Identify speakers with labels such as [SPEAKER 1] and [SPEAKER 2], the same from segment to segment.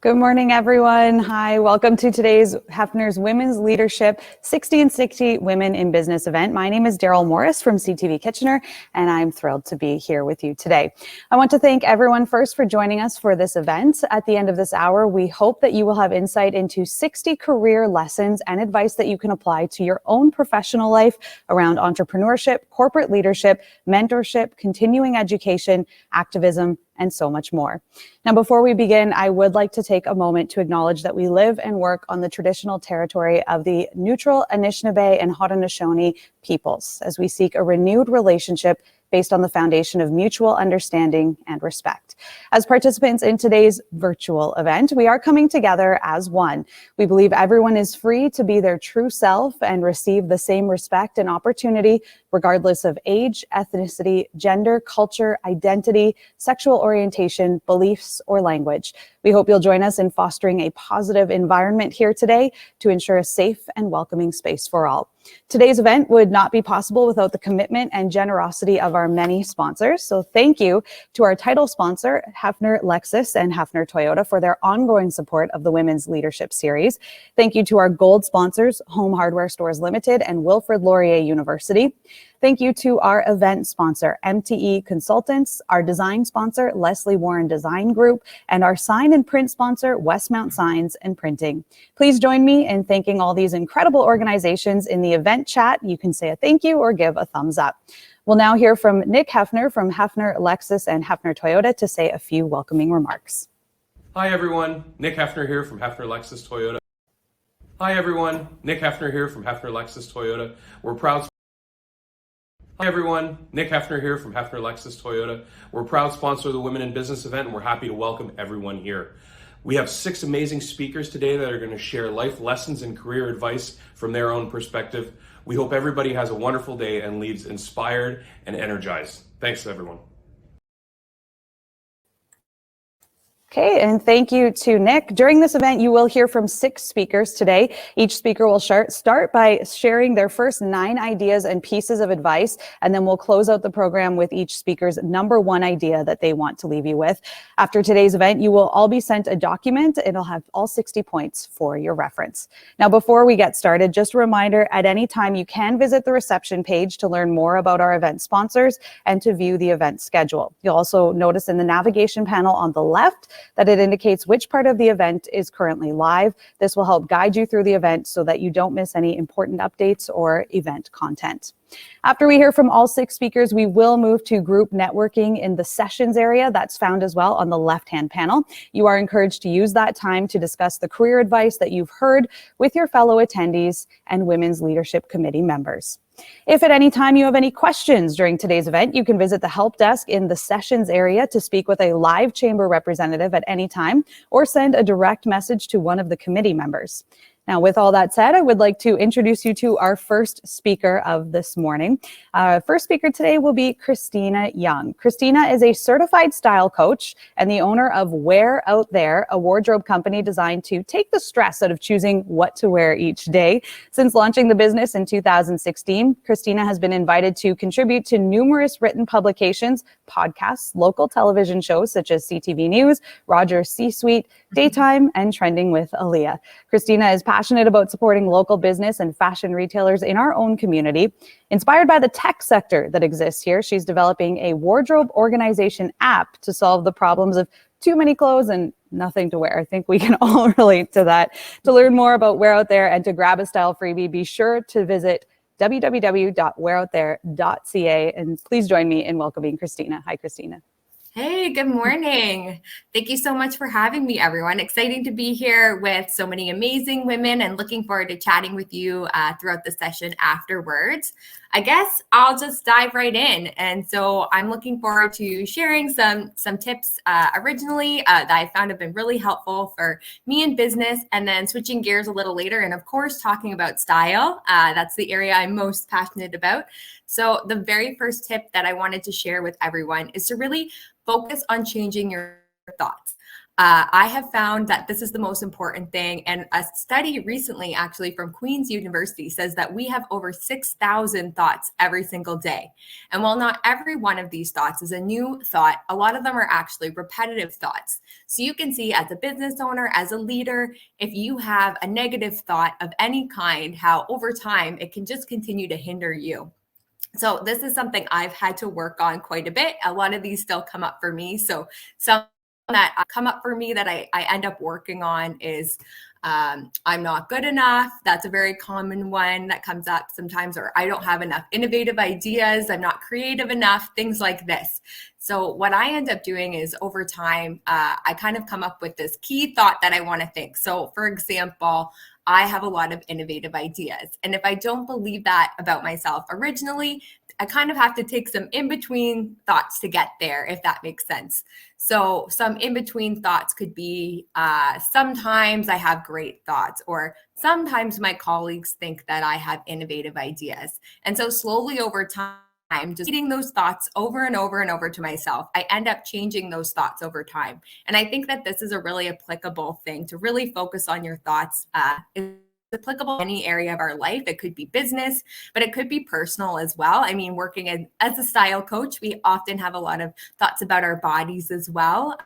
[SPEAKER 1] Good morning, everyone. Hi, welcome to today's Heffner's Women's Leadership 60 and 60 Women in Business event. My name is Daryl Morris from CTV Kitchener, and I'm thrilled to be here with you today. I want to thank everyone first for joining us for this event. At the end of this hour, we hope that you will have insight into 60 career lessons and advice that you can apply to your own professional life around entrepreneurship, corporate leadership, mentorship, continuing education, activism, and so much more. Now, before we begin, I would like to take a moment to acknowledge that we live and work on the traditional territory of the neutral Anishinaabe and Haudenosaunee peoples as we seek a renewed relationship based on the foundation of mutual understanding and respect. As participants in today's virtual event, we are coming together as one. We believe everyone is free to be their true self and receive the same respect and opportunity, regardless of age, ethnicity, gender, culture, identity, sexual orientation, beliefs, or language. We hope you'll join us in fostering a positive environment here today to ensure a safe and welcoming space for all. Today's event would not be possible without the commitment and generosity of our many sponsors. So thank you to our title sponsor, Heffner Lexus and Heffner Toyota, for their ongoing support of the Women's Leadership Series. Thank you to our gold sponsors, Home Hardware Stores Limited and Wilfrid Laurier University. Thank you to our event sponsor, MTE Consultants, our design sponsor, Leslie Warren Design Group, and our sign and print sponsor, Westmount Signs and Printing. Please join me in thanking all these incredible organizations in the event chat. You can say a thank you or give a thumbs up. We'll now hear from Nick Heffner from Heffner Lexus and Heffner Toyota to say a few welcoming remarks.
[SPEAKER 2] Hi everyone, Nick Heffner here from Heffner Lexus Toyota. Hi everyone, Nick Heffner here from Heffner Lexus Toyota. Hi everyone, Nick Heffner here from Heffner Lexus Toyota. We're a proud sponsor of the Women in Business event, and we're happy to welcome everyone here. We have 6 amazing speakers today that are going to share life lessons and career advice from their own perspective. We hope everybody has a wonderful day and leaves inspired and energized. Thanks everyone.
[SPEAKER 1] Okay, and thank you to Nick. During this event, you will hear from 6 speakers today. Each speaker will start by sharing their first 9 ideas and pieces of advice, and then we'll close out the program with each speaker's number 1 idea that they want to leave you with. After today's event, you will all be sent a document. It'll have all 60 points for your reference. Now, before we get started, just a reminder, at any time you can visit the reception page to learn more about our event sponsors and to view the event schedule. You'll also notice in the navigation panel on the left that it indicates which part of the event is currently live. This will help guide you through the event so that you don't miss any important updates or event content. After we hear from all 6 speakers, we will move to group networking in the sessions area. That's found as well on the left-hand panel. You are encouraged to use that time to discuss the career advice that you've heard with your fellow attendees and Women's Leadership Committee members. If at any time you have any questions during today's event, you can visit the help desk in the sessions area to speak with a live chamber representative at any time or send a direct message to one of the committee members. Now, with all that said, I would like to introduce you to our first speaker of this morning. First speaker today will be Christina Young. Christina is a certified style coach and the owner of Wear Out There, a wardrobe company designed to take the stress out of choosing what to wear each day. Since launching the business in 2016, Christina has been invited to contribute to numerous written publications, podcasts, local television shows such as CTV News, Rogers C-Suite, Daytime, and Trending with Aaliyah. Christina is passionate about supporting local business and fashion retailers in our own community. Inspired by the tech sector that exists here, she's developing a wardrobe organization app to solve the problems of too many clothes and nothing to wear. I think we can all relate to that. To learn more about Wear Out There and to grab a style freebie, be sure to visit www.wearouthere.ca, and please join me in welcoming Christina. Hi, Christina.
[SPEAKER 3] Hey, good morning. Thank you so much for having me, everyone. Exciting to be here with so many amazing women and looking forward to chatting with you throughout the session afterwards. I guess I'll just dive right in. And so I'm looking forward to sharing some tips originally that I found have been really helpful for me in business, and then switching gears a little later and of course talking about style. That's the area I'm most passionate about. So the very first tip that I wanted to share with everyone is to really focus on changing your thoughts. I have found that this is the most important thing. And a study recently, actually from Queen's University, says that we have over 6,000 thoughts every single day. And while not every one of these thoughts is a new thought, a lot of them are actually repetitive thoughts. So you can see as a business owner, as a leader, if you have a negative thought of any kind, how over time it can just continue to hinder you. So this is something I've had to work on quite a bit. A lot of these still come up for me. So some that come up for me that I end up working on is I'm not good enough. That's a very common one that comes up sometimes, or I don't have enough innovative ideas. I'm not creative enough, things like this. So what I end up doing is over time, I kind of come up with this key thought that I want to think. So for example, I have a lot of innovative ideas. And if I don't believe that about myself originally, I kind of have to take some in-between thoughts to get there, if that makes sense. So some in-between thoughts could be sometimes I have great thoughts, or sometimes my colleagues think that I have innovative ideas. And so slowly over time, just repeating those thoughts over and over and over to myself, I end up changing those thoughts over time. And I think that this is a really applicable thing to really focus on your thoughts. It's applicable in any area of our life. It could be business, but it could be personal as well. I mean, working as a style coach, we often have a lot of thoughts about our bodies as well.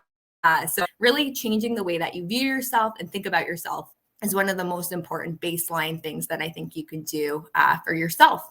[SPEAKER 3] So really changing the way that you view yourself and think about yourself is one of the most important baseline things that I think you can do for yourself.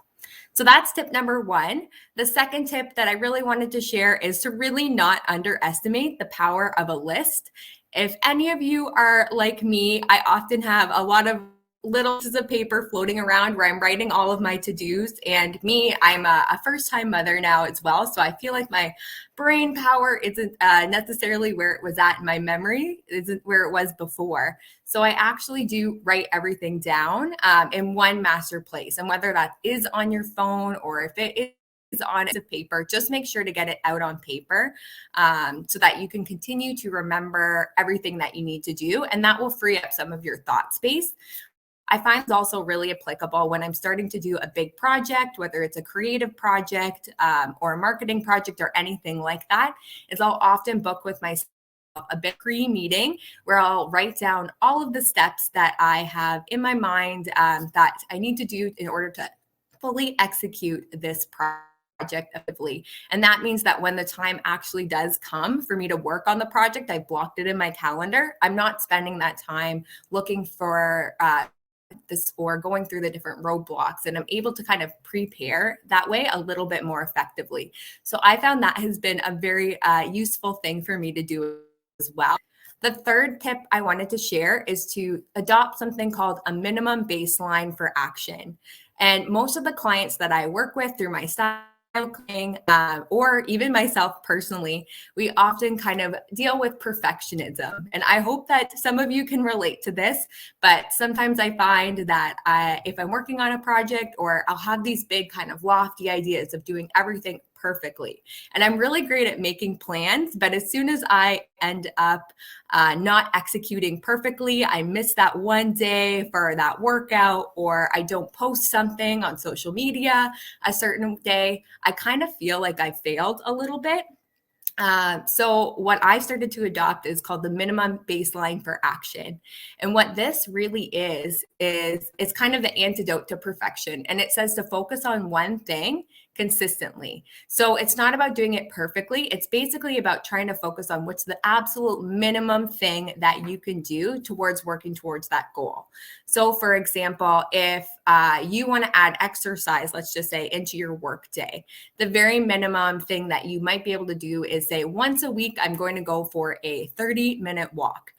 [SPEAKER 3] So that's tip number one. The second tip that I really wanted to share is to really not underestimate the power of a list. If any of you are like me, I often have a lot of little pieces of paper floating around where I'm writing all of my to-dos. And me, I'm a first-time mother now as well. So I feel like my brain power isn't necessarily where it was at in my memory, isn't where it was before. So I actually do write everything down in one master place. And whether that is on your phone or if it is on a piece of paper, just make sure to get it out on paper so that you can continue to remember everything that you need to do. And that will free up some of your thought space. I find it's also really applicable when I'm starting to do a big project, whether it's a creative project or a marketing project or anything like that, is I'll often book with myself a big pre-meeting where I'll write down all of the steps that I have in my mind that I need to do in order to fully execute this project effectively. And that means that when the time actually does come for me to work on the project, I blocked it in my calendar. I'm not spending that time looking for this or going through the different roadblocks, and I'm able to kind of prepare that way a little bit more effectively. So I found that has been a very useful thing for me to do as well. The third tip I wanted to share is to adopt something called a minimum baseline for action. And most of the clients that I work with through my style coaching, or even myself personally, we often kind of deal with perfectionism. And I hope that some of you can relate to this, but sometimes I find that if I'm working on a project, or I'll have these big kind of lofty ideas of doing everything perfectly. And I'm really great at making plans, but as soon as I end up not executing perfectly, I miss that one day for that workout, or I don't post something on social media a certain day, I kind of feel like I failed a little bit. So what I started to adopt is called the minimum baseline for action. And what this really is it's kind of the antidote to perfection. And it says to focus on one thing consistently. So it's not about doing it perfectly. It's basically about trying to focus on what's the absolute minimum thing that you can do towards working towards that goal. So for example, if you want to add exercise, let's just say, into your work day, the very minimum thing that you might be able to do is say once a week, I'm going to go for a 30-minute walk.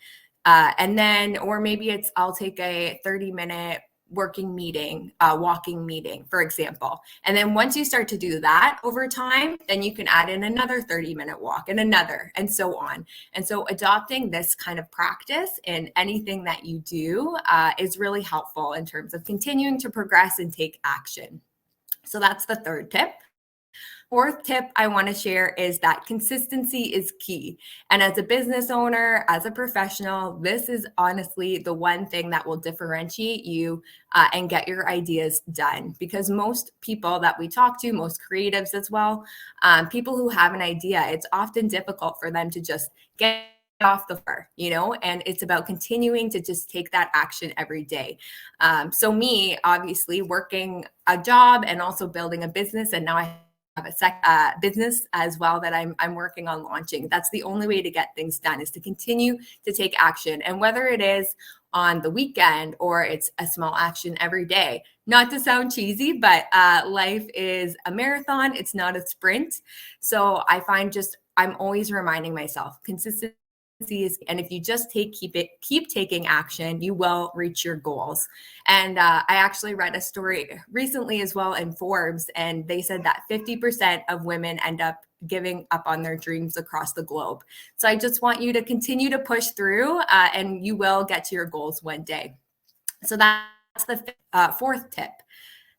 [SPEAKER 3] And then, or maybe I'll take a 30-minute walking meeting, for example. And then once you start to do that over time, then you can add in another 30-minute walk and another, and so on. And so adopting this kind of practice in anything that you do is really helpful in terms of continuing to progress and take action. So that's the third tip. Fourth tip I want to share is that consistency is key. And as a business owner, as a professional, this is honestly the one thing that will differentiate you and get your ideas done. Because most people that we talk to, most creatives as well, people who have an idea, it's often difficult for them to just get off the floor, and it's about continuing to just take that action every day. So me, obviously, working a job and also building a business, and now I have a business as well that I'm working on launching. That's the only way to get things done, is to continue to take action. And whether it is on the weekend or it's a small action every day, not to sound cheesy, but life is a marathon. It's not a sprint. So I find I'm always reminding myself, consistency is, and if you just keep taking action, you will reach your goals. And I actually read a story recently as well in Forbes, and they said that 50% of women end up giving up on their dreams across the globe. So I just want you to continue to push through, and you will get to your goals one day. So that's the fourth tip.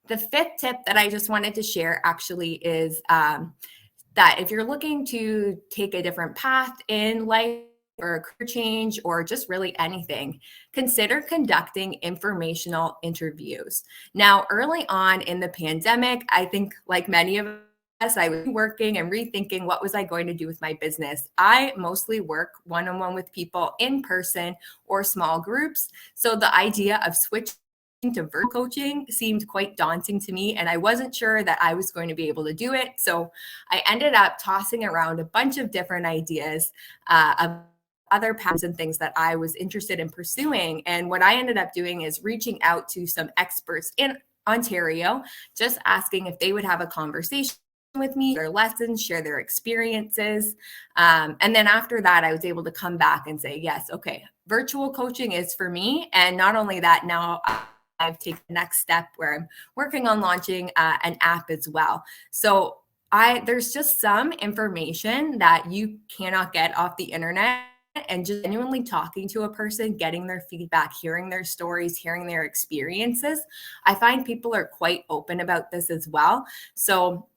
[SPEAKER 3] The fifth tip that I just wanted to share actually is that if you're looking to take a different path in life, or a career change, or just really anything, consider conducting informational interviews. Now, early on in the pandemic, I think like many of us, I was working and rethinking what was I going to do with my business. I mostly work one-on-one with people in person or small groups. So the idea of switching to virtual coaching seemed quite daunting to me, and I wasn't sure that I was going to be able to do it. So I ended up tossing around a bunch of different ideas of other paths and things that I was interested in pursuing. And what I ended up doing is reaching out to some experts in Ontario, just asking if they would have a conversation with me, their lessons, share their experiences. And then after that, I was able to come back and say, yes, okay, virtual coaching is for me. And not only that, now I've taken the next step where I'm working on launching an app as well. So there's just some information that you cannot get off the internet, and just genuinely talking to a person, getting their feedback, hearing their stories, hearing their experiences. I find people are quite open about this as well. So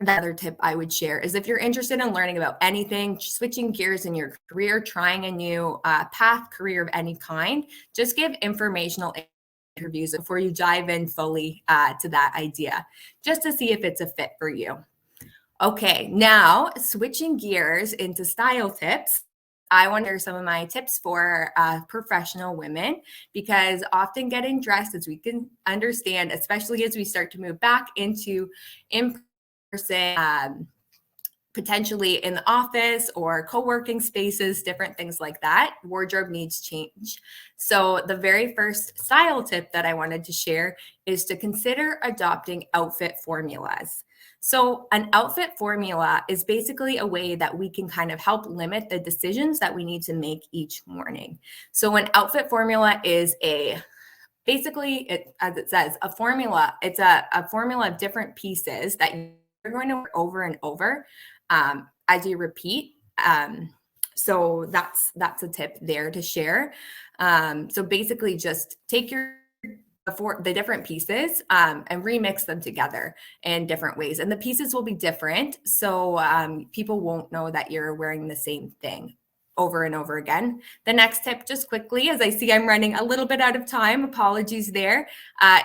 [SPEAKER 3] the other tip I would share is, if you're interested in learning about anything, switching gears in your career, trying a new career of any kind, just give informational interviews before you dive in fully to that idea, just to see if it's a fit for you. Okay, now switching gears into style tips. I want to share some of my tips for professional women, because often getting dressed, as we can understand, especially as we start to move back into in-person, potentially in the office or co-working spaces, different things like that, wardrobe needs change. So the very first style tip that I wanted to share is to consider adopting outfit formulas. So an outfit formula is basically a way that we can kind of help limit the decisions that we need to make each morning. So an outfit formula is basically, as it says, a formula. It's a formula of different pieces that you're going to work over and over as you repeat. So that's a tip there to share. So basically, just take the different pieces and remix them together in different ways. And the pieces will be different, so people won't know that you're wearing the same thing over and over again. The next tip, just quickly, as I see I'm running a little bit out of time, apologies there,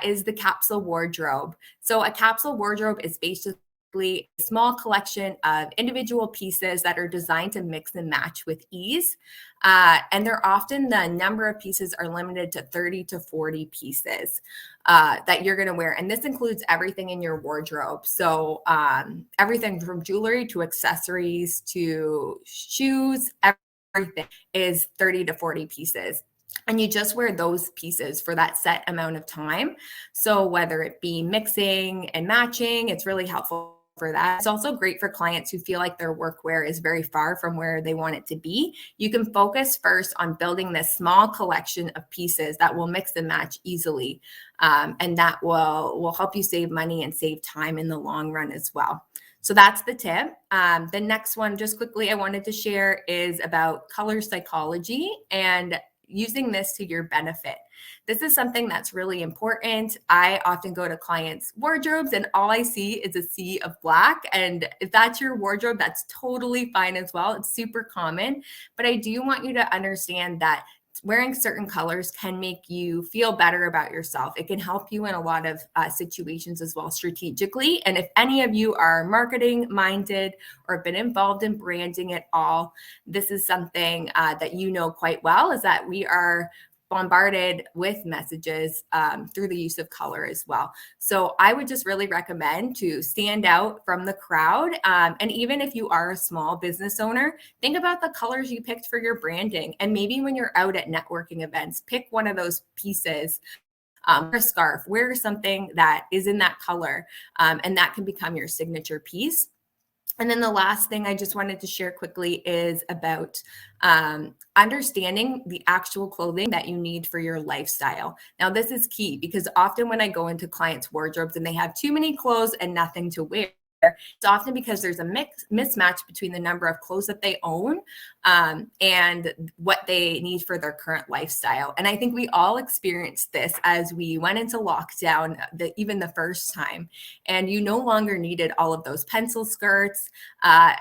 [SPEAKER 3] is the capsule wardrobe. So a capsule wardrobe is basically a small collection of individual pieces that are designed to mix and match with ease. And the number of pieces are limited to 30 to 40 pieces that you're going to wear. And this includes everything in your wardrobe. So everything from jewelry to accessories to shoes, everything is 30 to 40 pieces. And you just wear those pieces for that set amount of time. So whether it be mixing and matching, it's really helpful for that. It's also great for clients who feel like their workwear is very far from where they want it to be. You can focus first on building this small collection of pieces that will mix and match easily. And that will help you save money and save time in the long run as well. So that's the tip. The next one, just quickly, I wanted to share is about color psychology and using this to your benefit. This is something that's really important. I often go to clients' wardrobes and all I see is a sea of black. And if that's your wardrobe, that's totally fine as well. It's super common. But I do want you to understand that wearing certain colors can make you feel better about yourself. It can help you in a lot of situations as well strategically. And if any of you are marketing minded or been involved in branding at all, this is something that you know quite well, is that we are bombarded with messages through the use of color as well. So I would just really recommend to stand out from the crowd. And even if you are a small business owner, think about the colors you picked for your branding. And maybe when you're out at networking events, pick one of those pieces, wear a scarf, wear something that is in that color, and that can become your signature piece. And then the last thing I just wanted to share quickly is about understanding the actual clothing that you need for your lifestyle. Now, this is key because often when I go into clients' wardrobes and they have too many clothes and nothing to wear, it's often because there's a mismatch between the number of clothes that they own and what they need for their current lifestyle. And I think we all experienced this as we went into lockdown, even the first time, and you no longer needed all of those pencil skirts.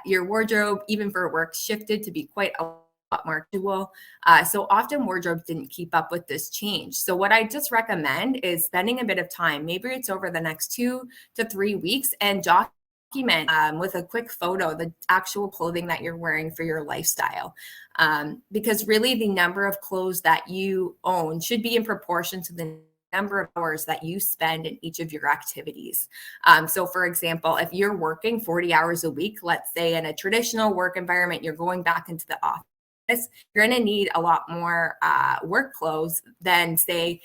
[SPEAKER 3] Your wardrobe, even for work, shifted to be quite a lot more dual. So often wardrobes didn't keep up with this change. So what I just recommend is spending a bit of time, maybe it's over the next 2 to 3 weeks, and document with a quick photo the actual clothing that you're wearing for your lifestyle. Because really the number of clothes that you own should be in proportion to the number of hours that you spend in each of your activities. So for example, if you're working 40 hours a week, let's say in a traditional work environment, you're going back into the office, you're going to need a lot more work clothes than, say,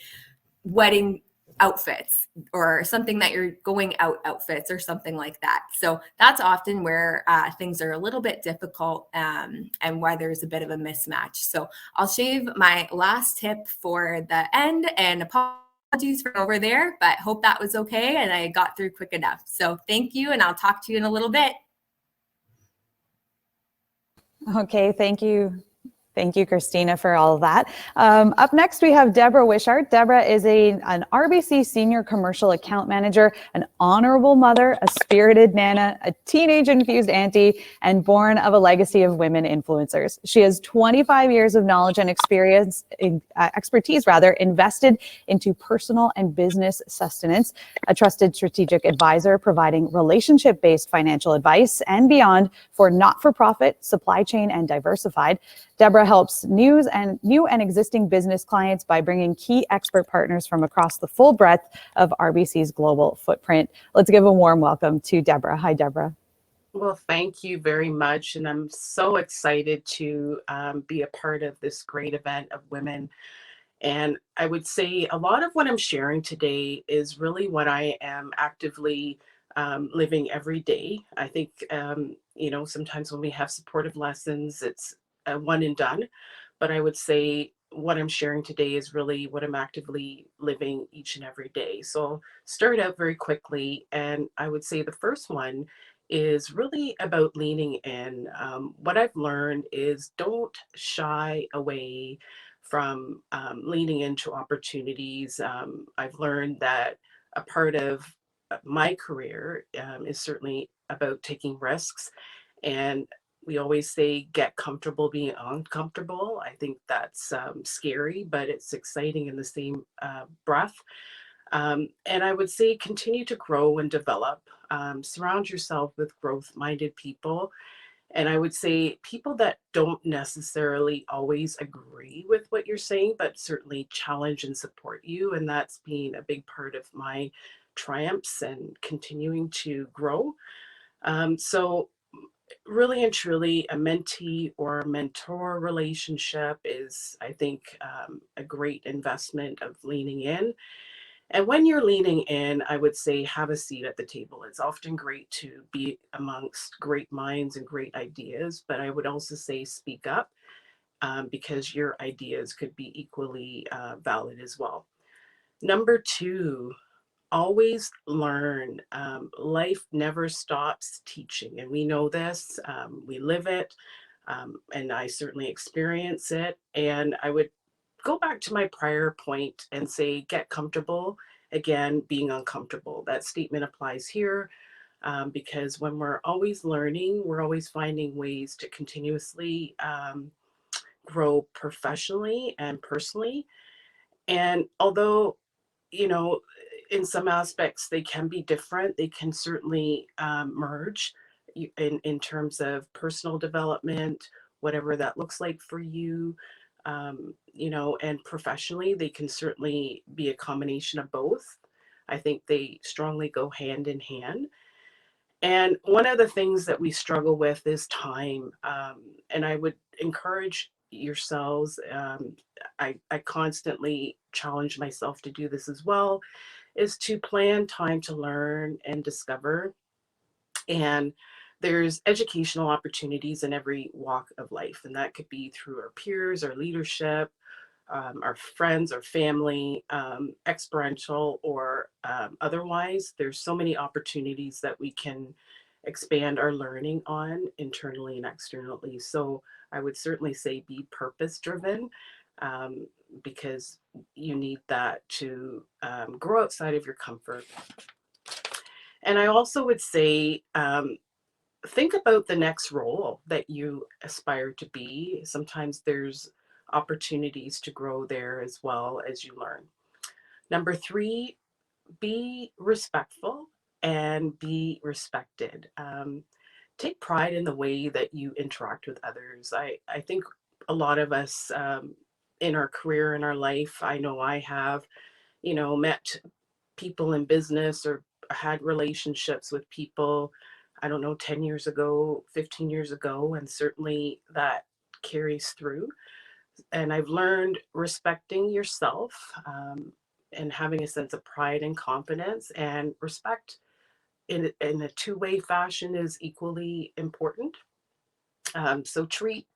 [SPEAKER 3] wedding outfits or something that you're going out outfits or something like that. So that's often where things are a little bit difficult and why there's a bit of a mismatch. So I'll save my last tip for the end, and apologies for over there, but hope that was okay and I got through quick enough. So thank you, and I'll talk to you in a little bit.
[SPEAKER 1] Okay, thank you. Thank you, Christina, for all of that. Up next, we have Deborah Wishart. Deborah is an RBC Senior Commercial Account Manager, an honorable mother, a spirited nana, a teenage-infused auntie, and born of a legacy of women influencers. She has 25 years of knowledge and expertise invested into personal and business sustenance, a trusted strategic advisor providing relationship-based financial advice and beyond for not-for-profit, supply chain, and diversified. Deborah helps new and existing business clients by bringing key expert partners from across the full breadth of RBC's global footprint. Let's give a warm welcome to Deborah. Hi, Deborah.
[SPEAKER 4] Well, thank you very much. And I'm so excited to be a part of this great event of women. And I would say a lot of what I'm sharing today is really what I am actively living every day. I think, sometimes when we have supportive lessons, it's a one and done. But I would say what I'm sharing today is really what I'm actively living each and every day. So I'll start out very quickly. And I would say the first one is really about leaning in. What I've learned is don't shy away from leaning into opportunities. I've learned that a part of my career is certainly about taking risks. And we always say, get comfortable being uncomfortable. I think that's scary, but it's exciting in the same breath. And I would say continue to grow and develop. Surround yourself with growth-minded people. And I would say people that don't necessarily always agree with what you're saying, but certainly challenge and support you. And that's been a big part of my triumphs and continuing to grow. So really and truly, a mentee or mentor relationship is, I think, a great investment of leaning in. And when you're leaning in, I would say have a seat at the table. It's often great to be amongst great minds and great ideas, but I would also say speak up because your ideas could be equally valid as well. Number two, always learn. Life never stops teaching, and we know this. We live it, and I certainly experience it. And I would go back to my prior point and say, get comfortable. Again, being uncomfortable. That statement applies here because when we're always learning, we're always finding ways to continuously grow professionally and personally. And although, you know, in some aspects they can be different, they can certainly merge in terms of personal development, whatever that looks like for you. You know, and professionally, they can certainly be a combination of both. I think they strongly go hand in hand. And one of the things that we struggle with is time. And I would encourage yourselves, I constantly challenge myself to do this as well, is to plan time to learn and discover. And there's educational opportunities in every walk of life. And that could be through our peers, our leadership, our friends or family, experiential or otherwise. There's so many opportunities that we can expand our learning on internally and externally. So I would certainly say be purpose driven, because you need that to grow outside of your comfort. And I also would say, think about the next role that you aspire to be. Sometimes there's opportunities to grow there as well as you learn. Number 3, be respectful and be respected. Take pride in the way that you interact with others. I think a lot of us, in our career, in our life, I know I have, you know, met people in business or had relationships with people, I don't know, 10 years ago, 15 years ago, and certainly that carries through. And I've learned respecting yourself, and having a sense of pride and confidence, and respect in a two-way fashion is equally important. So treat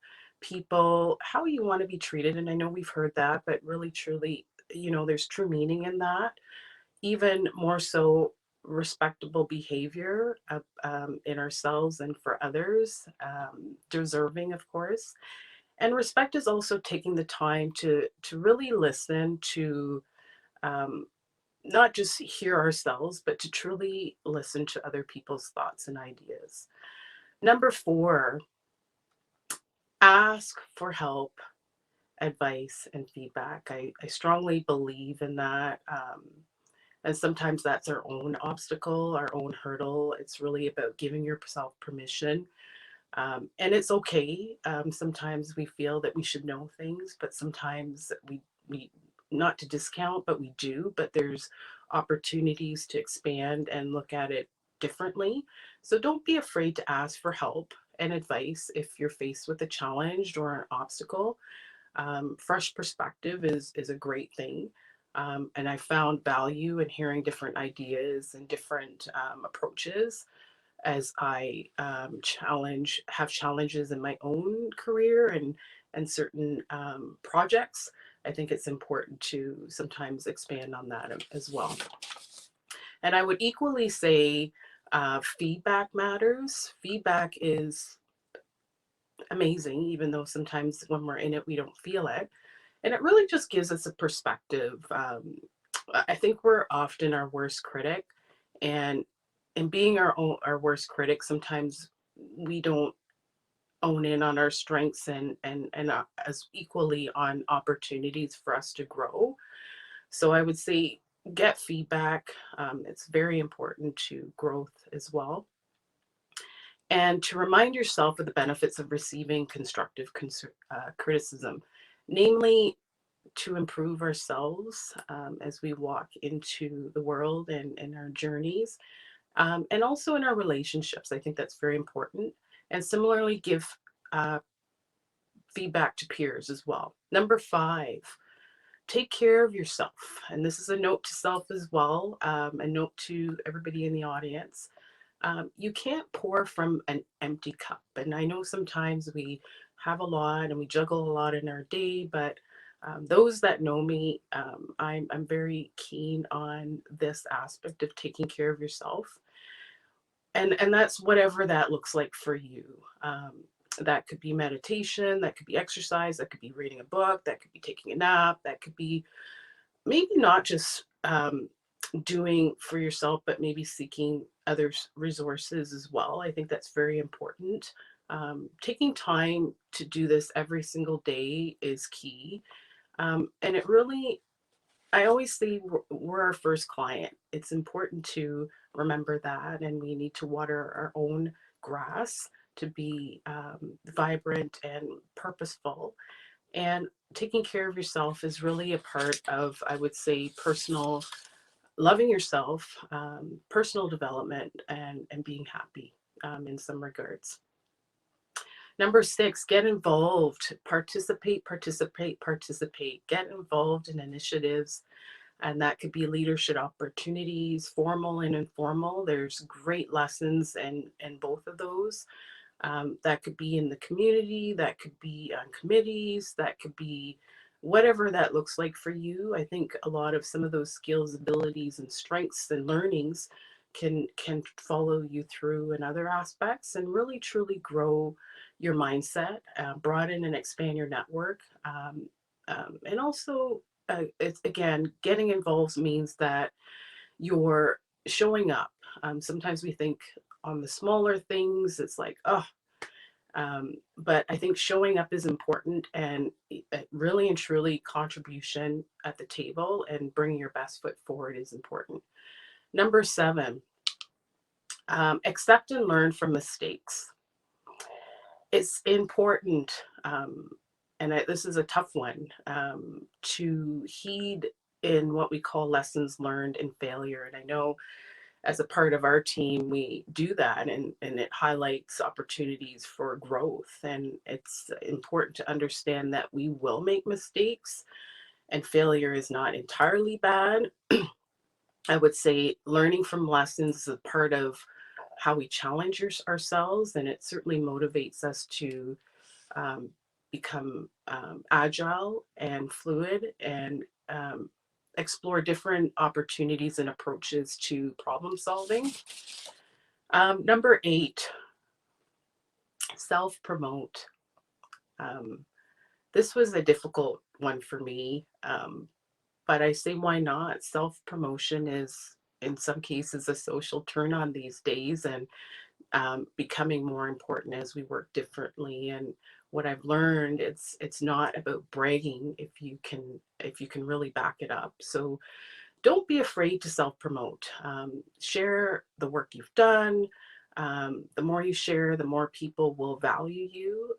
[SPEAKER 4] people how you want to be treated. And I know we've heard that, but really, truly, you know, there's true meaning in that. Even more so, respectable behavior in ourselves and for others, deserving, of course. And respect is also taking the time to really listen to, um, not just hear ourselves, but to truly listen to other people's thoughts and ideas. Number 4, ask for help, advice, and feedback. I strongly believe in that. And sometimes that's our own obstacle, our own hurdle. It's really about giving yourself permission. And it's okay. Sometimes we feel that we should know things, but sometimes we not to discount, but we do. But there's opportunities to expand and look at it differently. So don't be afraid to ask for help and advice if you're faced with a challenge or an obstacle. Fresh perspective is a great thing. And I found value in hearing different ideas and different approaches as I have challenges in my own career and certain projects. I think it's important to sometimes expand on that as well. And I would equally say feedback matters. Feedback is amazing, even though sometimes when we're in it, we don't feel it. And it really just gives us a perspective. I think we're often our worst critic, and in being our worst critic, sometimes we don't own in on our strengths and as equally on opportunities for us to grow. So I would say get feedback. It's very important to growth as well. And to remind yourself of the benefits of receiving constructive criticism, namely to improve ourselves as we walk into the world and in our journeys, and also in our relationships. I think that's very important. And similarly, give feedback to peers as well. Number 5, take care of yourself. And this is a note to self as well, a note to everybody in the audience. You can't pour from an empty cup. And I know sometimes we have a lot and we juggle a lot in our day, but those that know me, I'm very keen on this aspect of taking care of yourself. And that's whatever that looks like for you. That could be meditation, that could be exercise, that could be reading a book, that could be taking a nap, that could be maybe not just doing for yourself, but maybe seeking others' resources as well. I think that's very important. Taking time to do this every single day is key. And it really, I always say we're our first client. It's important to remember that, and we need to water our own grass to be vibrant and purposeful. And taking care of yourself is really a part of, I would say, personal loving yourself, personal development, and being happy in some regards. Number 6, get involved. Participate, participate, participate. Get involved in initiatives, and that could be leadership opportunities, formal and informal. There's great lessons in both of those. That could be in the community, that could be on committees, that could be whatever that looks like for you. I think a lot of some of those skills, abilities, and strengths and learnings can follow you through in other aspects and really truly grow your mindset, broaden and expand your network. And also, it's again, getting involved means that you're showing up. Sometimes we think on the smaller things, it's like, oh, but I think showing up is important, and really and truly contribution at the table and bringing your best foot forward is important. Number 7, accept and learn from mistakes. It's important, this is a tough one, to heed in what we call lessons learned in failure. And I know as a part of our team, we do that, and it highlights opportunities for growth. And it's important to understand that we will make mistakes, and failure is not entirely bad. I would say learning from lessons is a part of how we challenge ourselves, and it certainly motivates us to become agile and fluid, and explore different opportunities and approaches to problem solving. Number 8, self-promote. This was a difficult one for me, but I say, why not? Self-promotion is, in some cases, a social turn on these days, and becoming more important as we work differently. And what I've learned, it's not about bragging if you can really back it up. So don't be afraid to self-promote. Share the work you've done. The more you share, the more people will value you.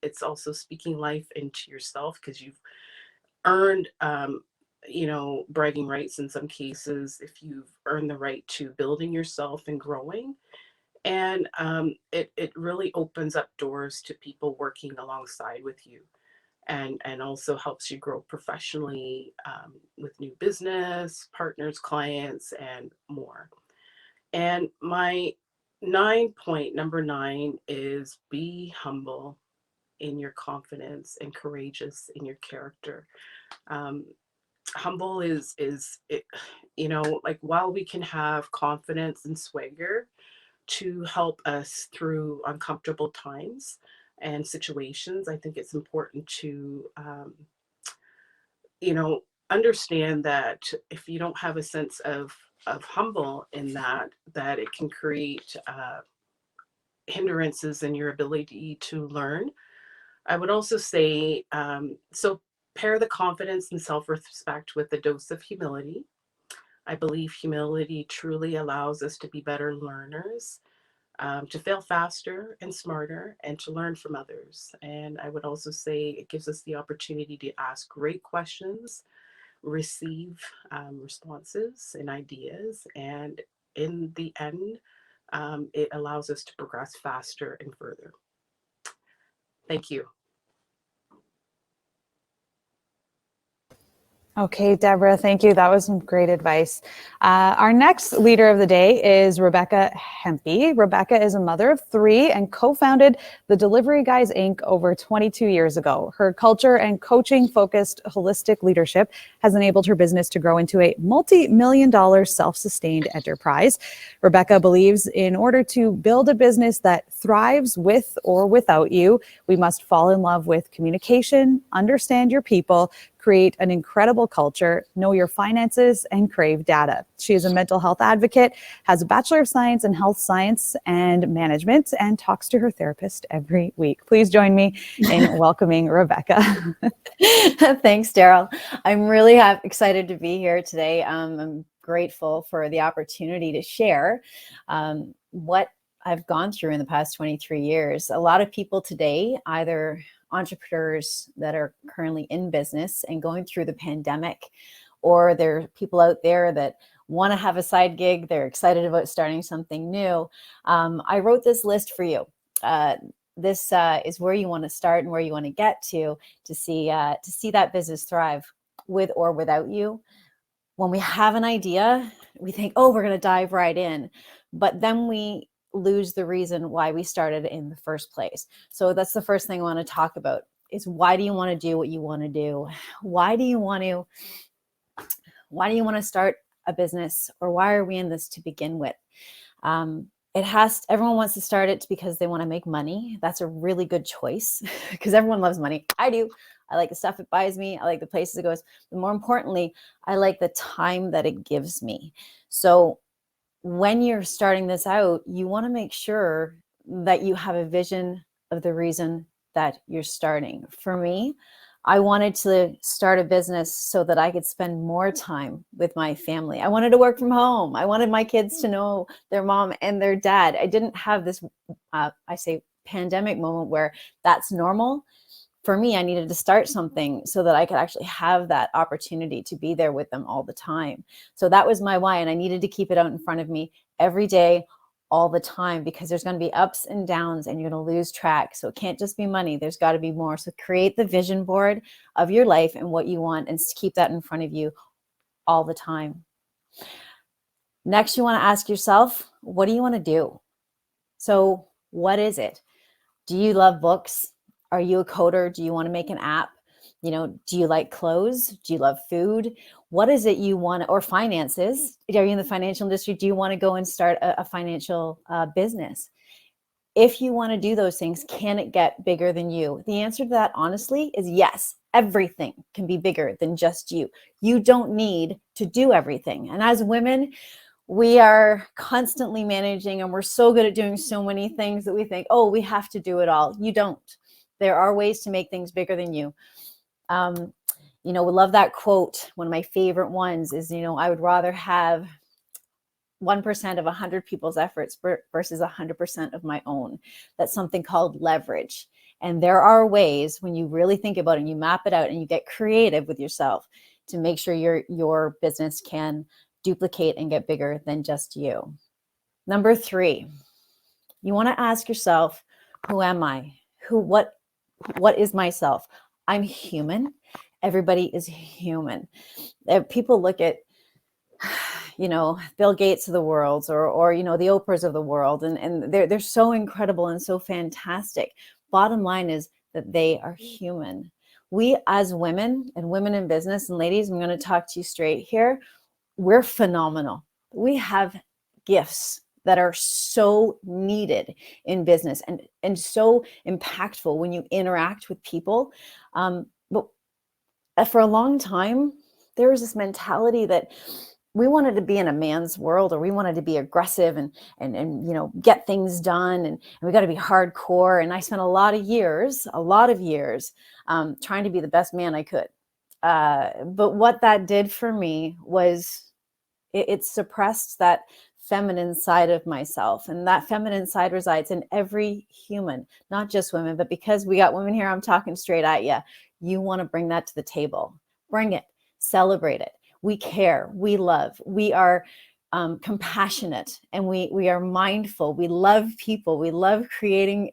[SPEAKER 4] It's also speaking life into yourself, because you've earned bragging rights in some cases, if you've earned the right to building yourself and growing. And it really opens up doors to people working alongside with you, and also helps you grow professionally, with new business partners, clients, and more. And my number 9 is be humble in your confidence and courageous in your character. Humble is it, like, while we can have confidence and swagger to help us through uncomfortable times and situations, I think it's important to, understand that if you don't have a sense of humble in that it can create hindrances in your ability to learn. I would also say, so pair the confidence and self-respect with a dose of humility. I believe humility truly allows us to be better learners, to fail faster and smarter, and to learn from others. And I would also say it gives us the opportunity to ask great questions, receive responses and ideas, and in the end, it allows us to progress faster and further. Thank you.
[SPEAKER 1] Okay, Deborah, thank you. That was some great advice. Our next leader of the day is Rebecca Hempy. Rebecca is a mother of 3 and co-founded the Delivery Guys Inc. over 22 years ago. Her culture and coaching-focused holistic leadership has enabled her business to grow into a multi-million-dollar self-sustained enterprise. Rebecca believes in order to build a business that thrives with or without you, we must fall in love with communication, understand your people, create an incredible culture, know your finances, and crave data. She is a mental health advocate, has a Bachelor of Science in Health Science and Management, and talks to her therapist every week. Please join me in welcoming Rebecca.
[SPEAKER 5] Thanks, Daryl. I'm really excited to be here today. I'm grateful for the opportunity to share what I've gone through in the past 23 years. A lot of people today, either entrepreneurs that are currently in business and going through the pandemic, or there are people out there that want to have a side gig, they're excited about starting something new. I wrote this list for you. This is where you want to start and where you want to get to see that business thrive with or without you. When we have an idea, we think, oh, we're going to dive right in, but then we lose the reason why we started in the first place. So that's the first thing I want to talk about is, why do you want to do what you want to do? Why do you want to start a business, or why are we in this to begin with? Everyone wants to start it because they want to make money. That's a really good choice because everyone loves money. I do. I like the stuff it buys me. I like the places it goes. But more importantly, I like the time that it gives me. So when you're starting this out, you want to make sure that you have a vision of the reason that you're starting. For me, I wanted to start a business so that I could spend more time with my family. I wanted to work from home. I wanted my kids to know their mom and their dad. I didn't have this, pandemic moment where that's normal. For me, I needed to start something so that I could actually have that opportunity to be there with them all the time. So that was my why. And I needed to keep it out in front of me every day, all the time, because there's going to be ups and downs and you're going to lose track. So it can't just be money. There's got to be more. So create the vision board of your life and what you want, and keep that in front of you all the time. Next, you want to ask yourself, what do you want to do? So what is it? Do you love books? Are you a coder? Do you want to make an app? Do you like clothes? Do you love food? What is it you want, or finances? Are you in the financial industry? Do you want to go and start a financial business? If you want to do those things, can it get bigger than you? The answer to that, honestly, is yes. Everything can be bigger than just you. You don't need to do everything. And as women, we are constantly managing, and we're so good at doing so many things that we think, oh, we have to do it all. You don't. There are ways to make things bigger than you. We love that quote. One of my favorite ones is, I would rather have 1% of 100 people's efforts versus 100% of my own. That's something called leverage. And there are ways, when you really think about it and you map it out and you get creative with yourself, to make sure your business can duplicate and get bigger than just you. Number 3, you want to ask yourself, who am I? What is myself? I'm human. Everybody is human. People look at, Bill Gates of the world, or the Oprahs of the world, and they're so incredible and so fantastic. Bottom line is that they are human. We as women, and women in business, and ladies, I'm going to talk to you straight here. We're phenomenal. We have gifts that are so needed in business and so impactful when you interact with people. But for a long time, there was this mentality that we wanted to be in a man's world, or we wanted to be aggressive and get things done, and we got to be hardcore. And I spent a lot of years trying to be the best man I could. But what that did for me was it suppressed that feminine side of myself. And that feminine side resides in every human, not just women. But because we got women here, I'm talking straight at you. You want to bring that to the table. Bring it. Celebrate it. We care. We love. We are compassionate, and we are mindful. We love people. We love creating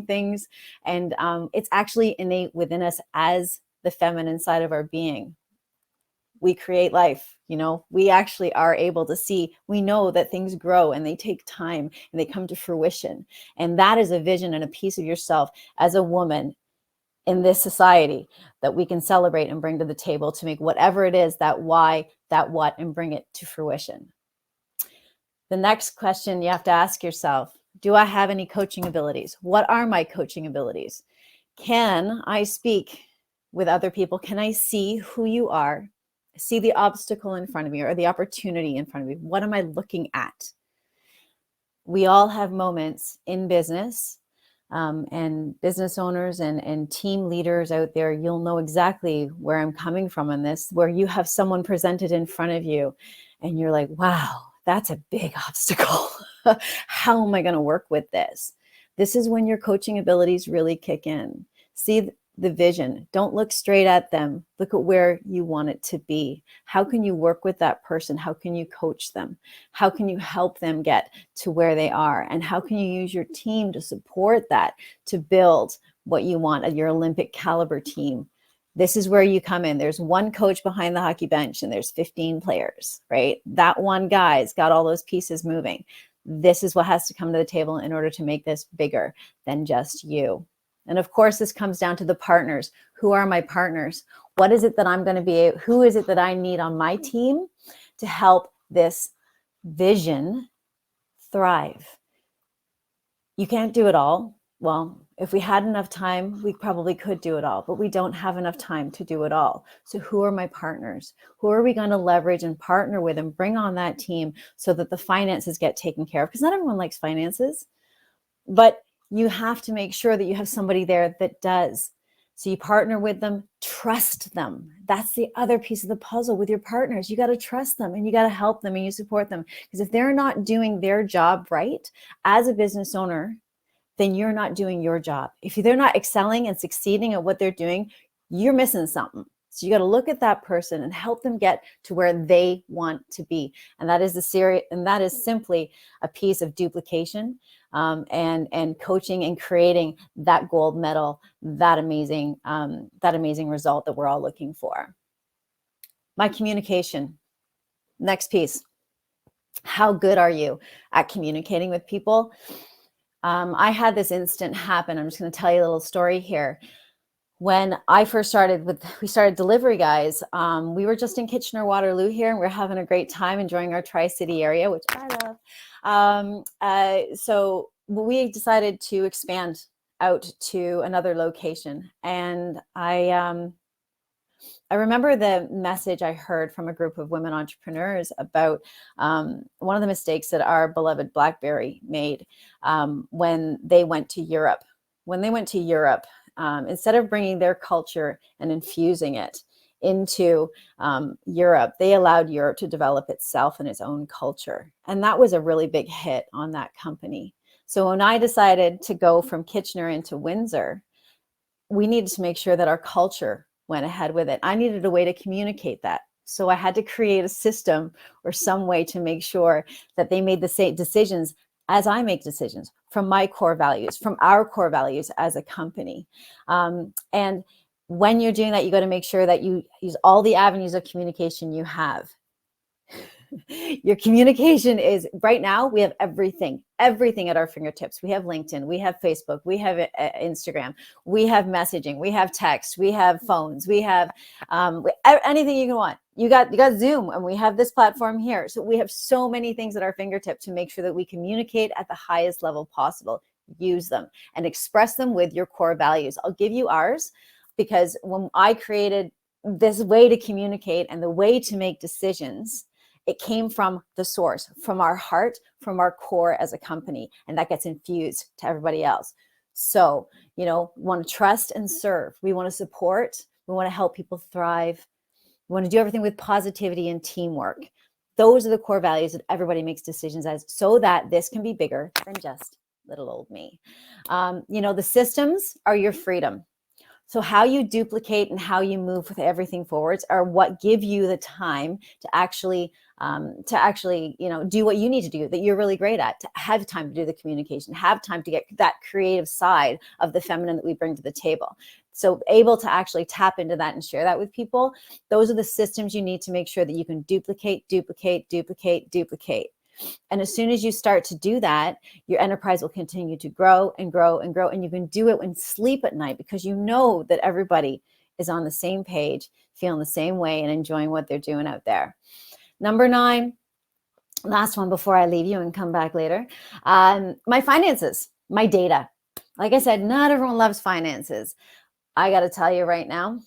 [SPEAKER 5] things. And it's actually innate within us as the feminine side of our being. We create life. We actually are able to see, we know that things grow and they take time and they come to fruition. And that is a vision and a piece of yourself as a woman in this society that we can celebrate and bring to the table to make whatever it is, that why, that what, and bring it to fruition. The next question you have to ask yourself, do I have any coaching abilities? What are my coaching abilities? Can I speak with other people? Can I see who you are? See the obstacle in front of me or the opportunity in front of me? What am I looking at? We all have moments in business, and business owners and team leaders out there, you'll know exactly where I'm coming from on this, where you have someone presented in front of you and you're like, wow, that's a big obstacle. How am I going to work with this? This is when your coaching abilities really kick in. See the vision. Don't look straight at them. Look at where you want it to be. How can you work with that person? How can you coach them? How can you help them get to where they are? And how can you use your team to support that, to build what you want at your Olympic caliber team? This is where you come in. There's one coach behind the hockey bench and there's 15 players, right? That one guy's got all those pieces moving. This is what has to come to the table in order to make this bigger than just you. And of course, this comes down to the partners. Who are my partners? What is it that I'm going to be? Who is it that I need on my team to help this vision thrive? You can't do it all. Well, if we had enough time, we probably could do it all, but we don't have enough time to do it all. So who are my partners? Who are we going to leverage and partner with and bring on that team so that the finances get taken care of? Because not everyone likes finances, but you have to make sure that you have somebody there that does. So you partner with them, trust them. That's the other piece of the puzzle with your partners. You got to trust them and you got to help them and you support them. Because if they're not doing their job right as a business owner, then you're not doing your job. If they're not excelling and succeeding at what they're doing, you're missing something. So you got to look at that person and help them get to where they want to be. And that is that is simply a piece of duplication, and coaching and creating that gold medal, that amazing result that we're all looking for. My communication. Next piece. How good are you at communicating with people? I had this instant happen. I'm just going to tell you a little story here. When I first started we started Delivery Guys, we were just in Kitchener-Waterloo here, and we're having a great time enjoying our Tri-City area, which I love. So we decided to expand out to another location. And I remember the message I heard from a group of women entrepreneurs about one of the mistakes that our beloved BlackBerry made when they went to Europe. When they went to Europe, instead of bringing their culture and infusing it into Europe, they allowed Europe to develop itself and its own culture. And that was a really big hit on that company. So when I decided to go from Kitchener into Windsor, we needed to make sure that our culture went ahead with it. I needed a way to communicate that. So I had to create a system or some way to make sure that they made the same decisions as I make decisions from my core values, from our core values as a company. And when you're doing that, you got to make sure that you use all the avenues of communication you have. Your communication is, right now, we have everything at our fingertips. We have LinkedIn, we have Facebook, we have Instagram, we have messaging, we have text, we have phones, we have anything you can want. You got Zoom, and we have this platform here. So we have so many things at our fingertips to make sure that we communicate at the highest level possible. Use them and express them with your core values. I'll give you ours, because when I created this way to communicate and the way to make decisions, it came from the source, from our heart, from our core as a company, and that gets infused to everybody else. So, we want to trust and serve. We want to support. We want to help people thrive. We want to do everything with positivity and teamwork. Those are the core values that everybody makes decisions as, so that this can be bigger than just little old me. The systems are your freedom. So how you duplicate and how you move with everything forwards are what give you the time to actually do what you need to do, that you're really great at, to have time to do the communication, have time to get that creative side of the feminine that we bring to the table. So able to actually tap into that and share that with people. Those are the systems you need to make sure that you can duplicate. And as soon as you start to do that, your enterprise will continue to grow and grow and grow. And you can do it when sleep at night, because you know that everybody is on the same page, feeling the same way, and enjoying what they're doing out there. Number 9, last one before I leave you and come back later. My finances, my data. Like I said, not everyone loves finances. I got to tell you right now,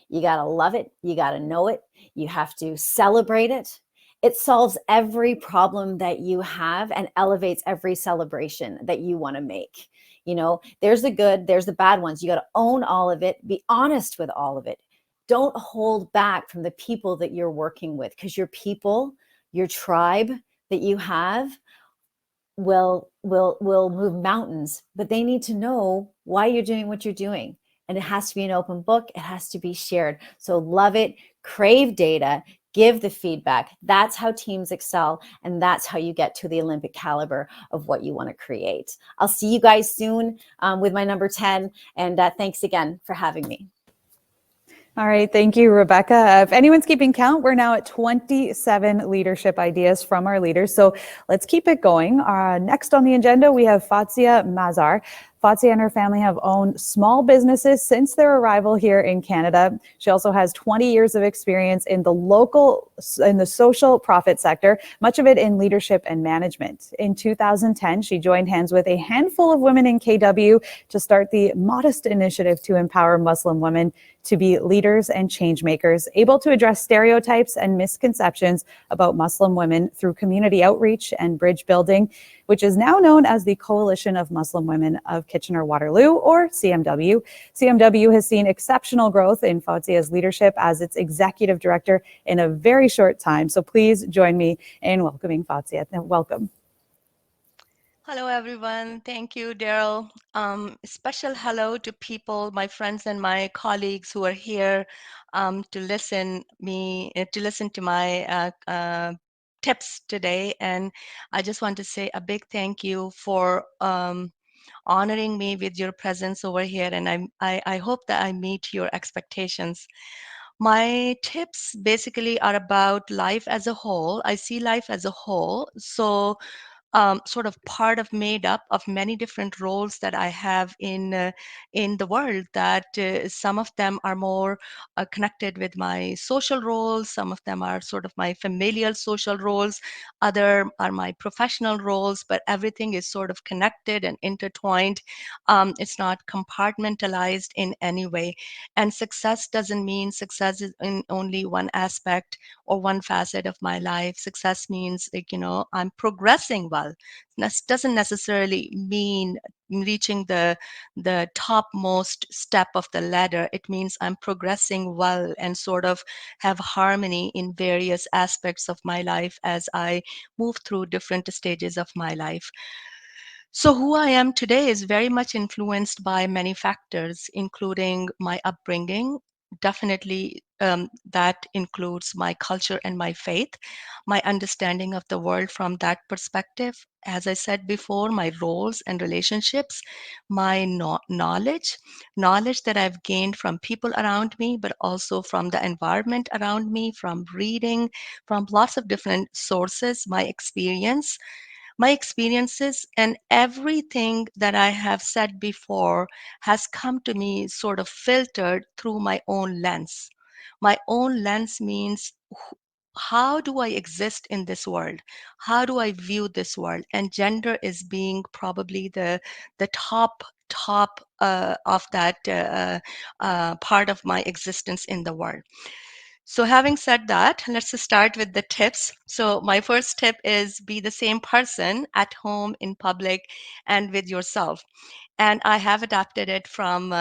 [SPEAKER 5] You got to love it. You got to know it. You have to celebrate it. It solves every problem that you have and elevates every celebration that you want to make. You know, there's the good, there's the bad ones. You got to own all of it, be honest with all of it. Don't hold back from the people that you're working with, because your people, your tribe that you have will move mountains, but they need to know why you're doing what you're doing. And it has to be an open book. It has to be shared. So love it, crave data, give the feedback. That's how teams excel. And that's how you get to the Olympic caliber of what you want to create. I'll see you guys soon with my number 10. And thanks again for having me.
[SPEAKER 1] All right. Thank you, Rebecca. If anyone's keeping count, we're now at 27 leadership ideas from our leaders. So let's keep it going. Next on the agenda, we have Fatsia Mazar. Fatsia and her family have owned small businesses since their arrival here in Canada. She also has 20 years of experience in the social profit sector, much of it in leadership and management. In 2010, she joined hands with a handful of women in KW to start the modest initiative to empower Muslim women to be leaders and change makers, able to address stereotypes and misconceptions about Muslim women through community outreach and bridge building, which is now known as the Coalition of Muslim Women of Kitchener-Waterloo, or CMW. CMW has seen exceptional growth in Fatsia's leadership as its executive director in a very short time. So please join me in welcoming Fatsia. Welcome.
[SPEAKER 6] Hello, everyone. Thank you, Daryl. Special hello to people, my friends and my colleagues who are here to listen to my tips today. And I just want to say a big thank you for honoring me with your presence over here. And I hope that I meet your expectations. My tips basically are about life as a whole. I see life as a whole. So sort of part of made up of many different roles that I have in the world. That some of them are more connected with my social roles. Some of them are sort of my familial social roles. Other are my professional roles. But everything is sort of connected and intertwined. It's not compartmentalized in any way. And success doesn't mean success is in only one aspect or one facet of my life. Success means, like, I'm progressing well. That doesn't necessarily mean reaching the topmost step of the ladder. It means I'm progressing well and sort of have harmony in various aspects of my life as I move through different stages of my life. So who I am today is very much influenced by many factors, including my upbringing. Definitely, that includes my culture and my faith, my understanding of the world from that perspective. As I said before, my roles and relationships, my knowledge that I've gained from people around me, but also from the environment around me, from reading, from lots of different sources, my experiences, and everything that I have said before has come to me sort of filtered through my own lens. My own lens means, how do I exist in this world? How do I view this world? And gender is being probably the top of that part of my existence in the world. So having said that, let's just start with the tips. So my first tip is be the same person at home, in public, and with yourself. And I have adapted it from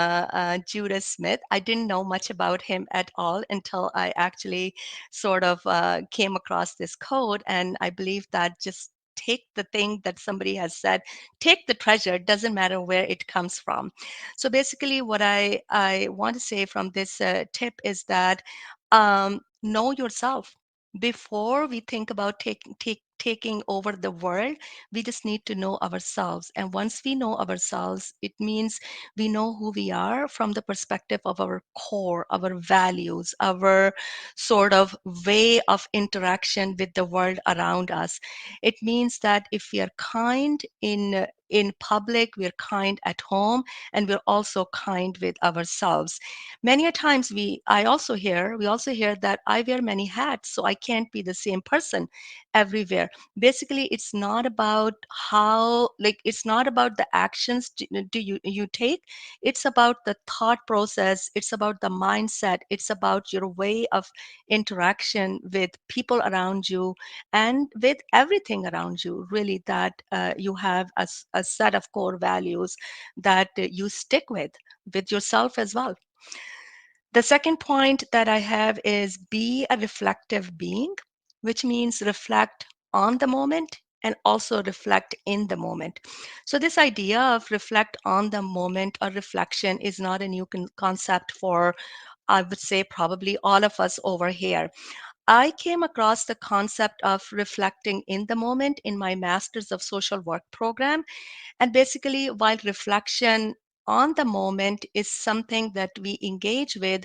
[SPEAKER 6] Judah Smith. I didn't know much about him at all until I actually sort of came across this code. And I believe that just take the thing that somebody has said, take the treasure, doesn't matter where it comes from. So basically what I want to say from this tip is that know yourself. Before we think about taking over the world, we just need to know ourselves. And once we know ourselves, it means we know who we are from the perspective of our core, our values, our sort of way of interaction with the world around us. It means that if we are kind in in public, we're kind at home, and we're also kind with ourselves. Many a times we also hear that I wear many hats, so I can't be the same person everywhere. Basically, it's not about it's not about the actions do you take. It's about the thought process, it's about the mindset, it's about your way of interaction with people around you and with everything around you, really, that you have a set of core values that you stick with yourself as well. The second point that I have is be a reflective being, which means reflect on the moment and also reflect in the moment. So, this idea of reflect on the moment or reflection is not a new concept for, I would say, probably all of us over here. I came across the concept of reflecting in the moment in my Masters of Social Work program. And basically, while reflection on the moment is something that we engage with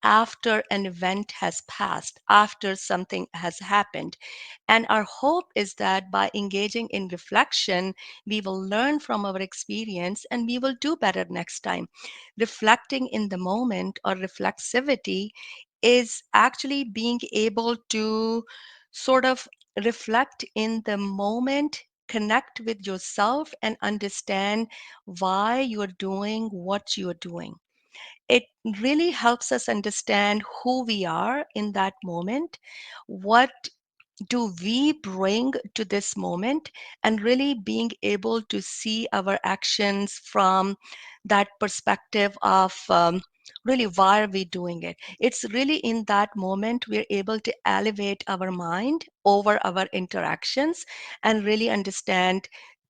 [SPEAKER 6] after an event has passed, after something has happened. And our hope is that by engaging in reflection, we will learn from our experience and we will do better next time. Reflecting in the moment or reflexivity is actually being able to sort of reflect in the moment, connect with yourself, and understand why you're doing what you're doing. It really helps us understand who we are in that moment, what do we bring to this moment, and really being able to see our actions from that perspective of really why are we doing it. It's really in that moment we're able to elevate our mind over our interactions and really understand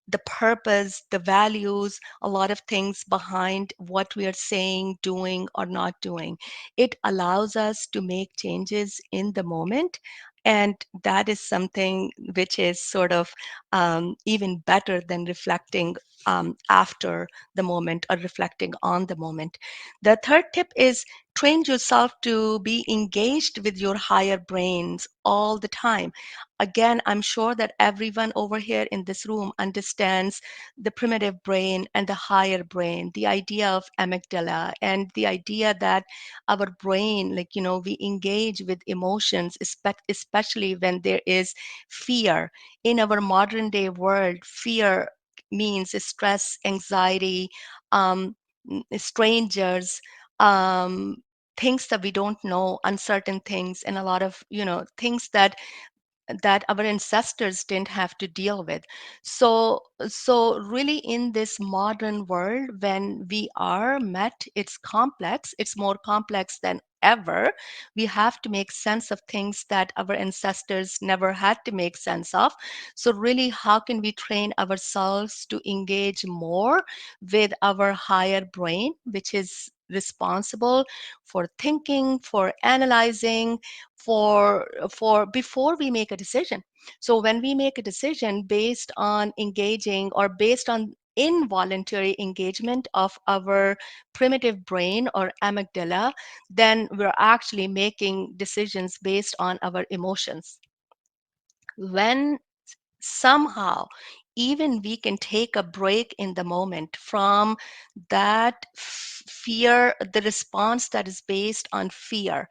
[SPEAKER 6] the purpose, the values, a lot of things behind what we are saying, doing, or not doing. It allows us to make changes in the moment, and that is something which is sort of even better than reflecting after the moment or reflecting on the moment. The third tip is train yourself to be engaged with your higher brains all the time. Again, I'm sure that everyone over here in this room understands the primitive brain and the higher brain, the idea of amygdala, and the idea that our brain, we engage with emotions, especially when there is fear. In our modern day world, fear means stress, anxiety, um, strangers, um, things that we don't know, uncertain things, and a lot of things that our ancestors didn't have to deal with. So really in this modern world, when we are met, it's complex, it's more complex than ever. We have to make sense of things that our ancestors never had to make sense of. So really, how can we train ourselves to engage more with our higher brain, which is responsible for thinking, for analyzing, for before we make a decision. So when we make a decision based on engaging or based on involuntary engagement of our primitive brain or amygdala, then we're actually making decisions based on our emotions. When somehow even we can take a break in the moment from that fear, the response that is based on fear,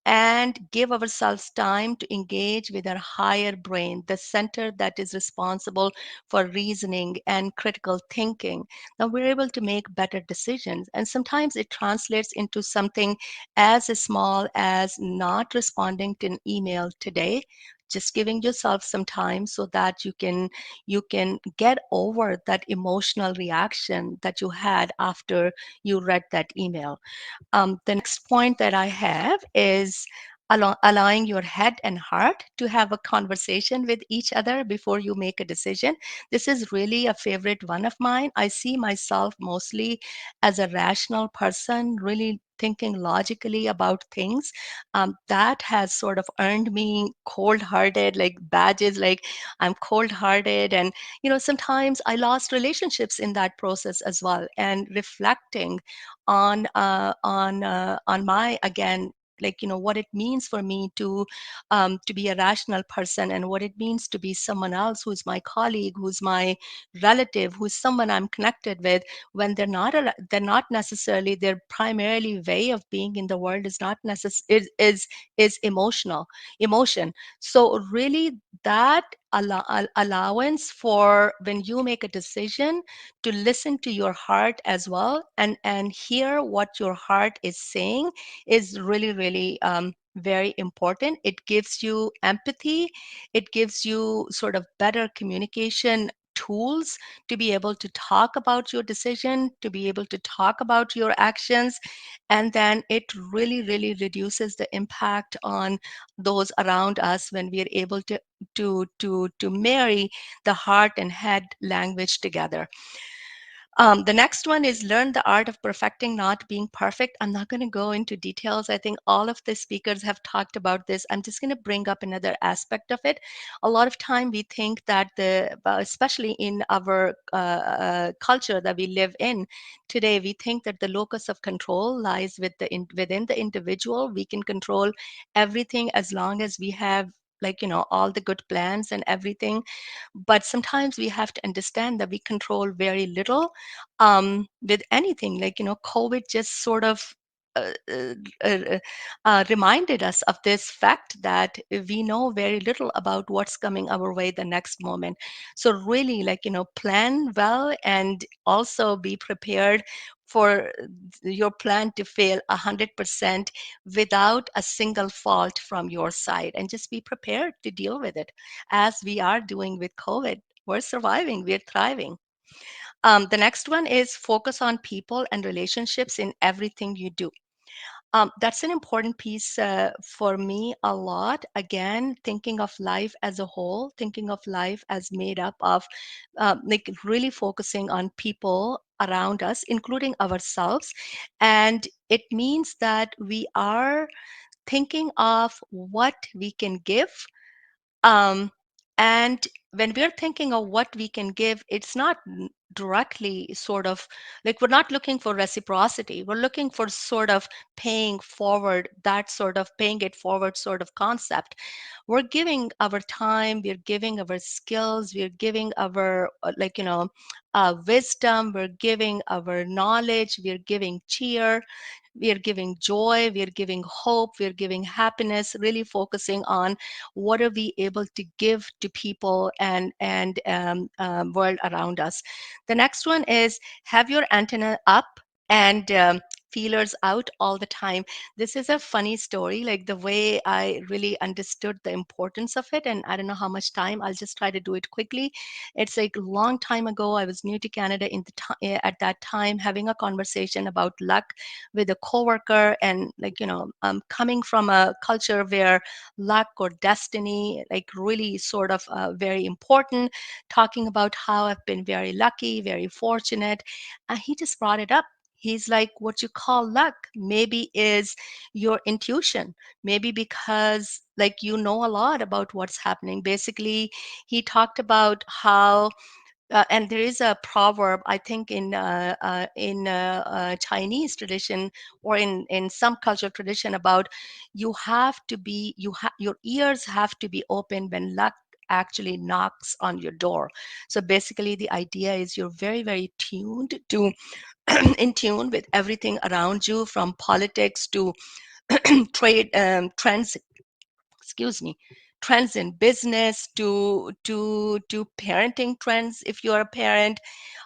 [SPEAKER 6] and give ourselves time to engage with our higher brain, the center that is responsible for reasoning and critical thinking. Now we're able to make better decisions. And sometimes it translates into something as small as not responding to an email today, just giving yourself some time so that you can get over that emotional reaction that you had after you read that email. The next point that I have is allowing your head and heart to have a conversation with each other before you make a decision. This is really a favorite one of mine. I see myself mostly as a rational person, really thinking logically about things. That has sort of earned me cold-hearted, like badges, like I'm cold-hearted. And, sometimes I lost relationships in that process as well. And reflecting on my, again, like, what it means for me to be a rational person, and what it means to be someone else who's my colleague, who's my relative, who's someone I'm connected with, when they're not necessarily, their primarily way of being in the world is not is emotion. So really, that allowance for when you make a decision to listen to your heart as well, and hear what your heart is saying, is really, really very important. It gives you empathy. It gives you sort of better communication tools to be able to talk about your decision, to be able to talk about your actions, and then it really, really reduces the impact on those around us when we are able to marry the heart and head language together. The next one is learn the art of perfecting, not being perfect. I'm not going to go into details. I think all of the speakers have talked about this. I'm just going to bring up another aspect of it. A lot of time we think that especially in our culture that we live in today, we think that the locus of control lies within the individual. We can control everything as long as we have, like, all the good plans and everything. But sometimes we have to understand that we control very little with anything. Like, COVID just sort of uh, uh, uh, reminded us of this fact that we know very little about what's coming our way the next moment. So really, like, plan well, and also be prepared for your plan to fail 100% without a single fault from your side, and just be prepared to deal with it, as we are doing with COVID. We're surviving, we're thriving. The next one is focus on people and relationships in everything you do. That's an important piece for me a lot. Again, thinking of life as a whole, thinking of life as made up of like really focusing on people around us, including ourselves. And it means that we are thinking of what we can give, um, and when we're thinking of what we can give, it's not directly sort of like, we're not looking for reciprocity. We're looking for sort of paying forward, that sort of paying it forward sort of concept. We're giving our time, we're giving our skills, we're giving our, wisdom, we're giving our knowledge, we're giving cheer, we are giving joy, we are giving hope, we are giving happiness, really focusing on what are we able to give to people and world around us. The next one is have your antenna up and feelers out all the time. This is a funny story, like the way I really understood the importance of it, and I don't know how much time, I'll just try to do it quickly. It's like a long time ago, I was new to Canada at that time, having a conversation about luck with a coworker, and like, coming from a culture where luck or destiny, like, really sort of very important, talking about how I've been very lucky, very fortunate, and he just brought it up. He's like, what you call luck maybe is your intuition, maybe because, like, you know a lot about what's happening. Basically, he talked about how and there is a proverb, I think, in Chinese tradition, or in some cultural tradition, about you have to be, your ears have to be open when luck actually knocks on your door. So basically, the idea is you're very, very tuned to in tune with everything around you, from politics to trade trends, excuse me, trends in business to parenting trends if you're a parent,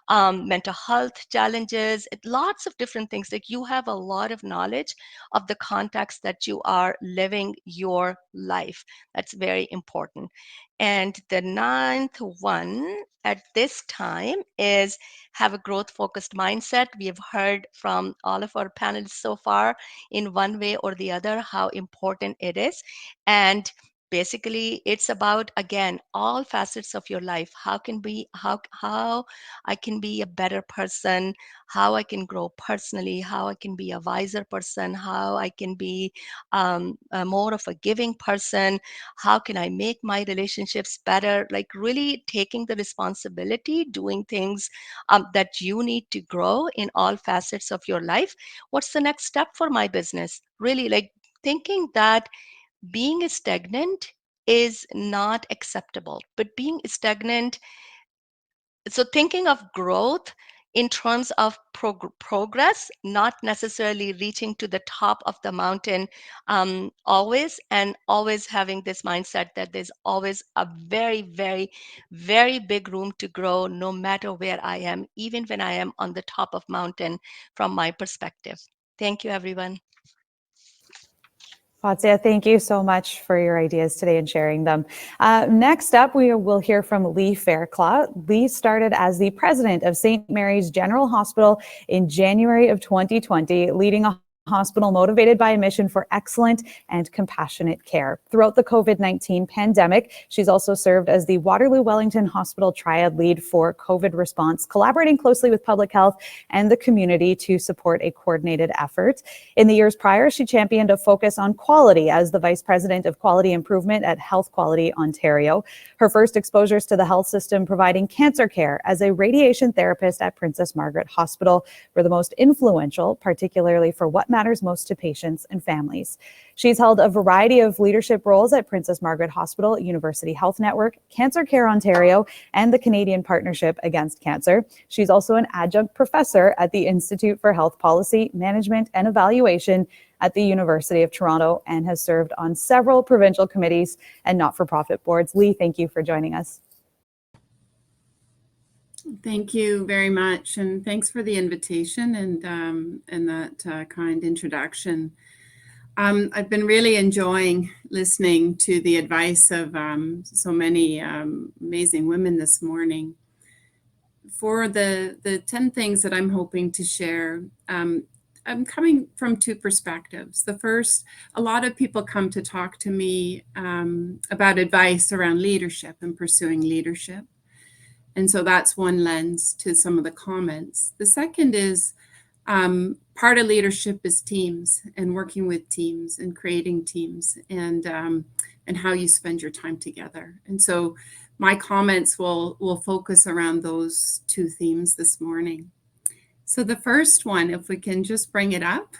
[SPEAKER 6] mental health challenges, lots of different things. Like, you have a lot of knowledge of the context that you are living your life. That's very important. And the ninth one at this time is have a growth focused mindset. We have heard from all of our panelists so far in one way or the other how important it is. And basically, it's about, again, all facets of your life. How I can be a better person, how I can grow personally, how I can be a wiser person, how I can be more of a giving person, how can I make my relationships better, like really taking the responsibility, doing things that you need to grow in all facets of your life. What's the next step for my business? Really, like, thinking that being stagnant is not acceptable, but being stagnant, so thinking of growth in terms of progress, not necessarily reaching to the top of the mountain always, and always having this mindset that there's always a very, very, very big room to grow, no matter where I am, even when I am on the top of mountain from my perspective. Thank you, everyone.
[SPEAKER 1] Fatsia, thank you so much for your ideas today and sharing them. Next up, we will hear from Lee Fairclough. Lee started as the president of St. Mary's General Hospital in January of 2020, leading a hospital motivated by a mission for excellent and compassionate care. Throughout the COVID-19 pandemic, she's also served as the Waterloo Wellington Hospital Triad lead for COVID response, collaborating closely with public health and the community to support a coordinated effort. In the years prior, she championed a focus on quality as the vice president of quality improvement at Health Quality Ontario. Her first exposures to the health system providing cancer care as a radiation therapist at Princess Margaret Hospital were the most influential, particularly for what matters most to patients and families. She's held a variety of leadership roles at Princess Margaret Hospital, University Health Network, Cancer Care Ontario, and the Canadian Partnership Against Cancer. She's also an adjunct professor at the Institute for Health Policy, Management and Evaluation at the University of Toronto and has served on several provincial committees and not-for-profit boards. Lee, thank you for joining us.
[SPEAKER 7] Thank you very much, and thanks for the invitation and that kind introduction. I've been really enjoying listening to the advice of so many amazing women this morning. For the 10 things that I'm hoping to share, I'm coming from two perspectives. The first, a lot of people come to talk to me about advice around leadership and pursuing leadership. And so that's one lens to some of the comments. The second is part of leadership is teams and working with teams and creating teams and how you spend your time together. And so my comments will focus around those two themes this morning. So the first one, if we can just bring it up.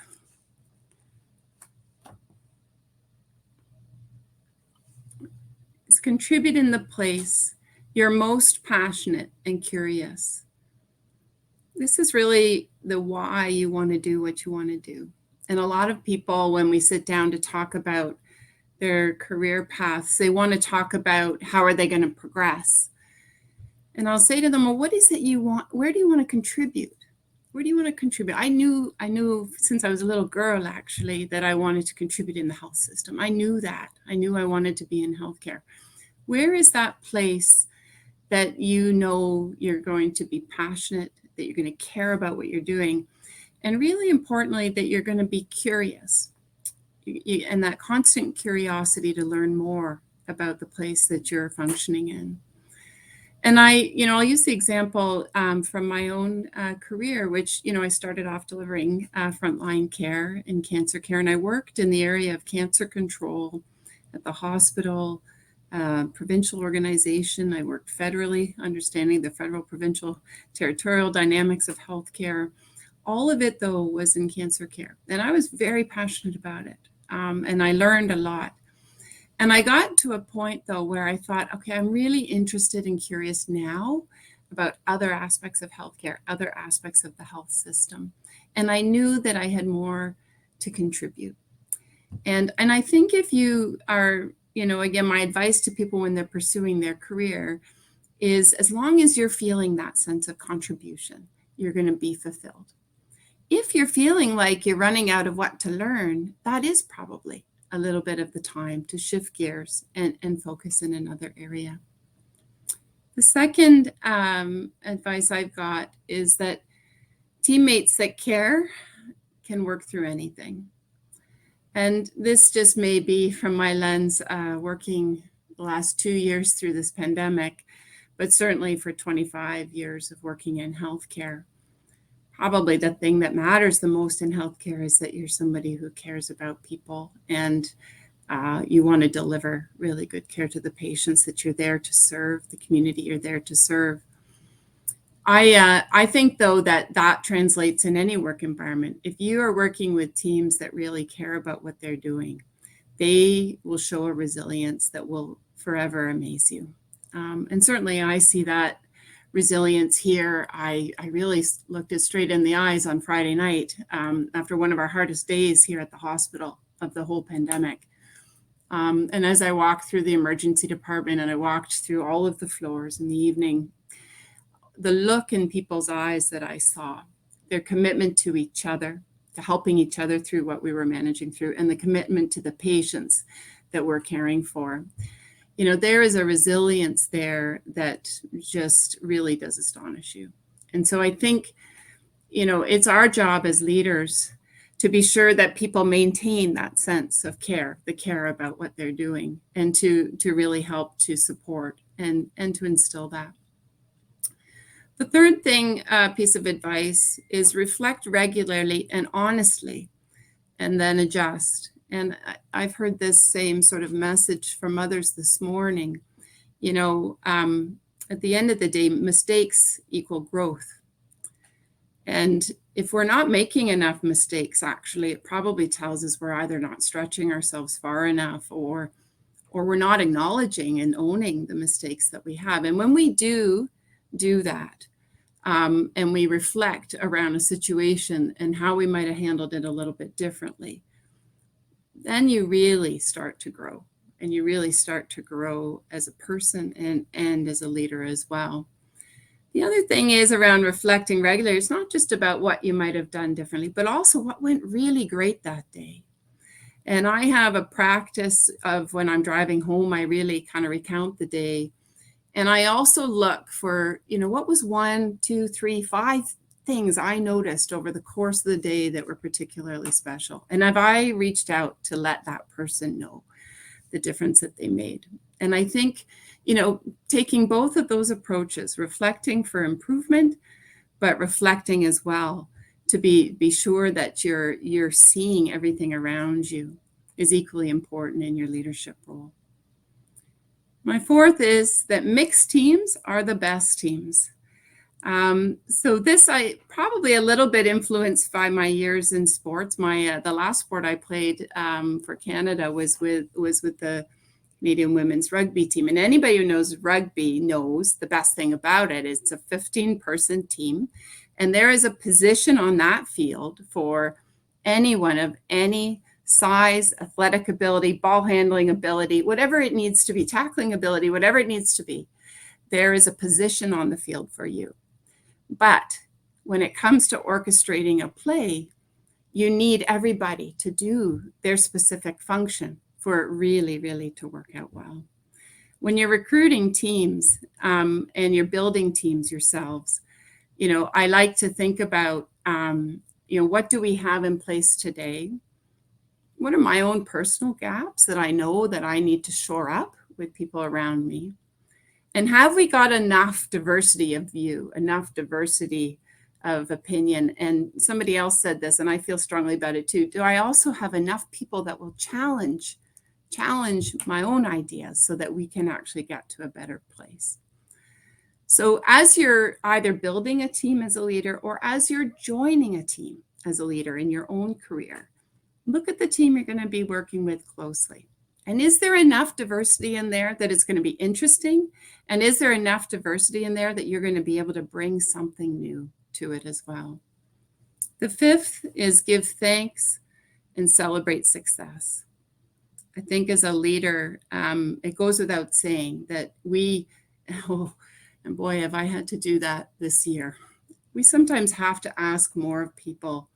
[SPEAKER 7] Is contribute in the place you're most passionate and curious. This is really the why you want to do what you want to do. And a lot of people, when we sit down to talk about their career paths, they want to talk about how are they going to progress. And I'll say to them, well, what is it you want? Where do you want to contribute? Where do you want to contribute? I knew since I was a little girl, actually, that I wanted to contribute in the health system. I knew that. I knew I wanted to be in healthcare. Where is that place that you know you're going to be passionate, that you're going to care about what you're doing, and really importantly, that you're going to be curious, and that constant curiosity to learn more about the place that you're functioning in. And I'll use the example from my own career, which, I started off delivering frontline care and cancer care, and I worked in the area of cancer control at the hospital, provincial organization. I worked federally, understanding the federal, provincial, territorial dynamics of healthcare. All of it, though, was in cancer care. And I was very passionate about it. And I learned a lot. And I got to a point, though, where I thought, okay, I'm really interested and curious now about other aspects of healthcare, other aspects of the health system. And I knew that I had more to contribute. And I think if you are, again, my advice to people when they're pursuing their career is as long as you're feeling that sense of contribution, you're going to be fulfilled. If you're feeling like you're running out of what to learn, that is probably a little bit of the time to shift gears and focus in another area. The second advice I've got is that teammates that care can work through anything. And this just may be from my lens working the last 2 years through this pandemic, but certainly for 25 years of working in healthcare. Probably the thing that matters the most in healthcare is that you're somebody who cares about people and you want to deliver really good care to the patients that you're there to serve, the community you're there to serve. I think, though, that translates in any work environment. If you are working with teams that really care about what they're doing, they will show a resilience that will forever amaze you. And certainly I see that resilience here. I really looked it straight in the eyes on Friday night after one of our hardest days here at the hospital of the whole pandemic. And as I walked through the emergency department and I walked through all of the floors in the evening, the look in people's eyes that I saw, their commitment to each other, to helping each other through what we were managing through, and the commitment to the patients that we're caring for. You know, there is a resilience there that just really does astonish you. And so I think, you know, it's our job as leaders to be sure that people maintain that sense of care, the care about what they're doing, and to really help to support and to instill that. The third thing, piece of advice is reflect regularly and honestly, and then adjust. And I've heard this same sort of message from others this morning. You know, at the end of the day, mistakes equal growth. And if we're not making enough mistakes, actually, it probably tells us we're either not stretching ourselves far enough or we're not acknowledging and owning the mistakes that we have. And when we do that, and we reflect around a situation and how we might have handled it a little bit differently, then you really start to grow, and you really start to grow as a person and as a leader as well. The other thing is around reflecting regularly. It's not just about what you might have done differently, but also what went really great that day. And I have a practice of when I'm driving home, I really kind of recount the day. And I also look for, you know, what was 1, 2, 3, 5 things I noticed over the course of the day that were particularly special. And have I reached out to let that person know the difference that they made? And I think, you know, taking both of those approaches, reflecting for improvement, but reflecting as well to be sure that you're seeing everything around you is equally important in your leadership role. My fourth is that mixed teams are the best teams. So this, I probably a little bit influenced by my years in sports. My the last sport I played for Canada was with the Canadian women's rugby team. And anybody who knows rugby knows the best thing about it is it's a 15-person team. And there is a position on that field for anyone of any size, athletic ability, ball handling ability, whatever it needs to be, tackling ability, whatever it needs to be. There is a position on the field for you. But when it comes to orchestrating a play, you need everybody to do their specific function for it really, really to work out well. When you're recruiting teams and you're building teams yourselves, you know, I like to think about, you know, what do we have in place today? What are my own personal gaps that I know that I need to shore up with people around me? And have we got enough diversity of view, enough diversity of opinion? And somebody else said this, and I feel strongly about it too. Do I also have enough people that will challenge my own ideas so that we can actually get to a better place? So as you're either building a team as a leader or as you're joining a team as a leader in your own career, look at the team you're going to be working with closely. And is there enough diversity in there that it's going to be interesting? And is there enough diversity in there that you're going to be able to bring something new to it as well? The fifth is give thanks and celebrate success. I think as a leader, it goes without saying that and boy, have I had to do that this year. We sometimes have to ask more of people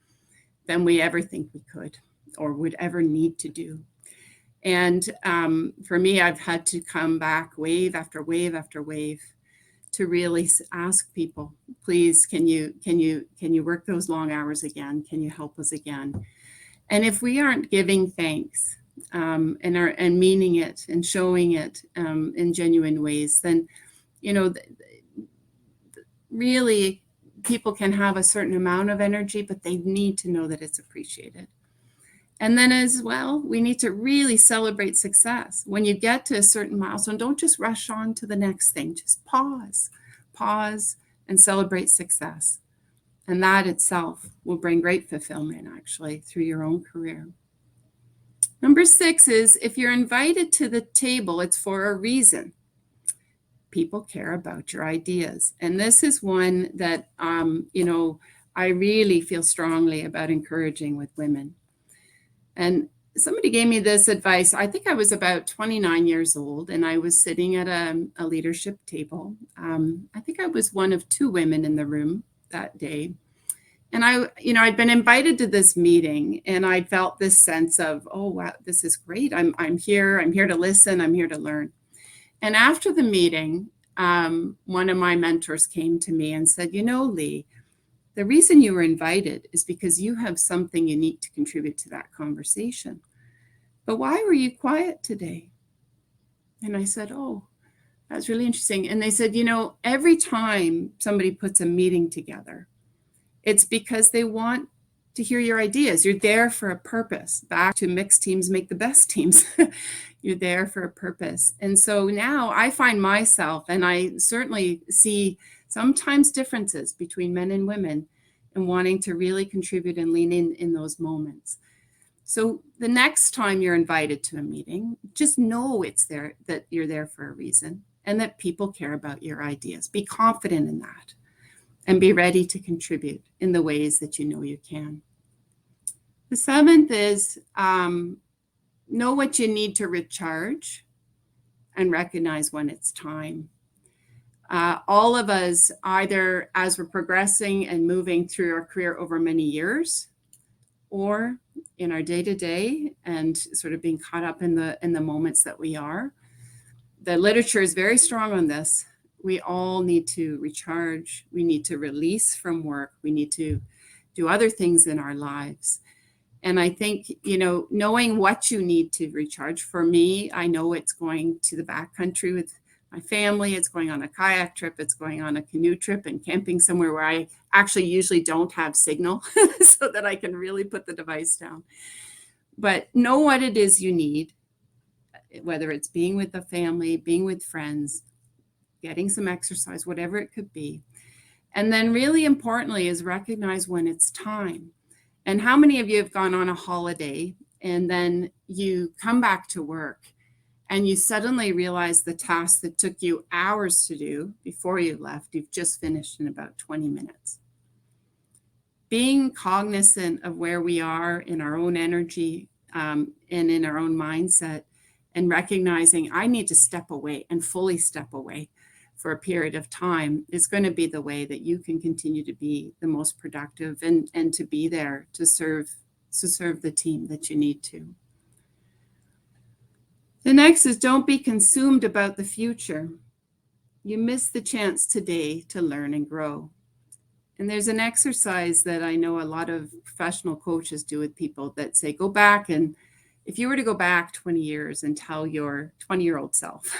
[SPEAKER 7] than we ever think we could or would ever need to do. And for me, I've had to come back wave after wave after wave to really ask people, please, can you work those long hours again? Can you help us again? And if we aren't giving thanks and meaning it and showing it in genuine ways, then, you know, really people can have a certain amount of energy, but they need to know that it's appreciated. And then as well, we need to really celebrate success. When you get to a certain milestone, don't just rush on to the next thing. Just pause, and celebrate success. And that itself will bring great fulfillment, actually, through your own career. Number 6 is, if you're invited to the table, it's for a reason. People care about your ideas. And this is one that, I really feel strongly about encouraging with women. And somebody gave me this advice. I think I was about 29 years old, and I was sitting at a leadership table. I think I was one of 2 women in the room that day. And I'd been invited to this meeting, and I felt this sense of, oh, wow, this is great. I'm here to listen. I'm here to learn. And after the meeting, one of my mentors came to me and said, Lee, the reason you were invited is because you have something unique to contribute to that conversation. But why were you quiet today? And I said, oh, that's really interesting. And they said, every time somebody puts a meeting together, it's because they want to hear your ideas. You're there for a purpose. Back to mixed teams make the best teams. You're there for a purpose. And so now I find myself, and I certainly see sometimes differences between men and women, and wanting to really contribute and lean in those moments. So the next time you're invited to a meeting, just know it's there, that you're there for a reason, and that people care about your ideas. Be confident in that, and be ready to contribute in the ways that you know you can. The 7th is know what you need to recharge and recognize when it's time. All of us, either as we're progressing and moving through our career over many years, or in our day-to-day and sort of being caught up in the moments that we are. The literature is very strong on this. We all need to recharge. We need to release from work. We need to do other things in our lives. And I think, knowing what you need to recharge, for me, I know it's going to the backcountry with my family, it's going on a kayak trip, it's going on a canoe trip and camping somewhere where I actually usually don't have signal so that I can really put the device down. But know what it is you need, whether it's being with the family, being with friends, getting some exercise, whatever it could be. And then really importantly is recognize when it's time. And how many of you have gone on a holiday and then you come back to work and you suddenly realize the task that took you hours to do before you left, you've just finished in about 20 minutes. Being cognizant of where we are in our own energy and in our own mindset, and recognizing I need to step away and fully step away for a period of time is going to be the way that you can continue to be the most productive and to be there to serve the team that you need to. The next is don't be consumed about the future. You miss the chance today to learn and grow. And there's an exercise that I know a lot of professional coaches do with people that say, go back, and if you were to go back 20 years and tell your 20-year-old self,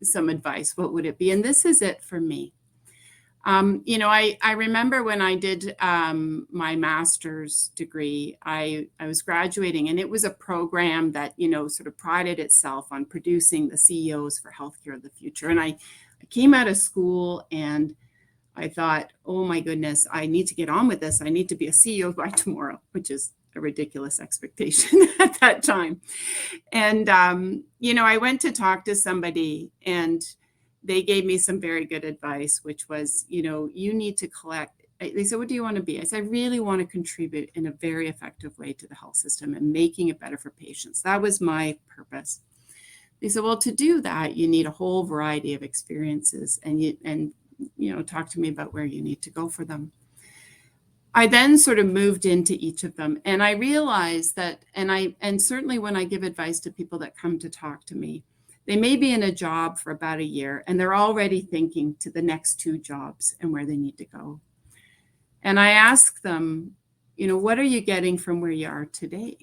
[SPEAKER 7] some advice, what would it be? And this is it for me. I remember when I did my master's degree, I was graduating, and it was a program that, sort of prided itself on producing the CEOs for healthcare of the future. And I came out of school and I thought, oh my goodness, I need to get on with this. I need to be a CEO by tomorrow, which is a ridiculous expectation at that time. And, I went to talk to somebody, and they gave me some very good advice, which was, you need to collect. They said, what do you want to be? I said, I really want to contribute in a very effective way to the health system and making it better for patients. That was my purpose. They said, well, to do that, you need a whole variety of experiences, and talk to me about where you need to go for them. I then sort of moved into each of them, and I realized that, and certainly when I give advice to people that come to talk to me, they may be in a job for about a year and they're already thinking to the next 2 jobs and where they need to go. And I ask them, what are you getting from where you are today?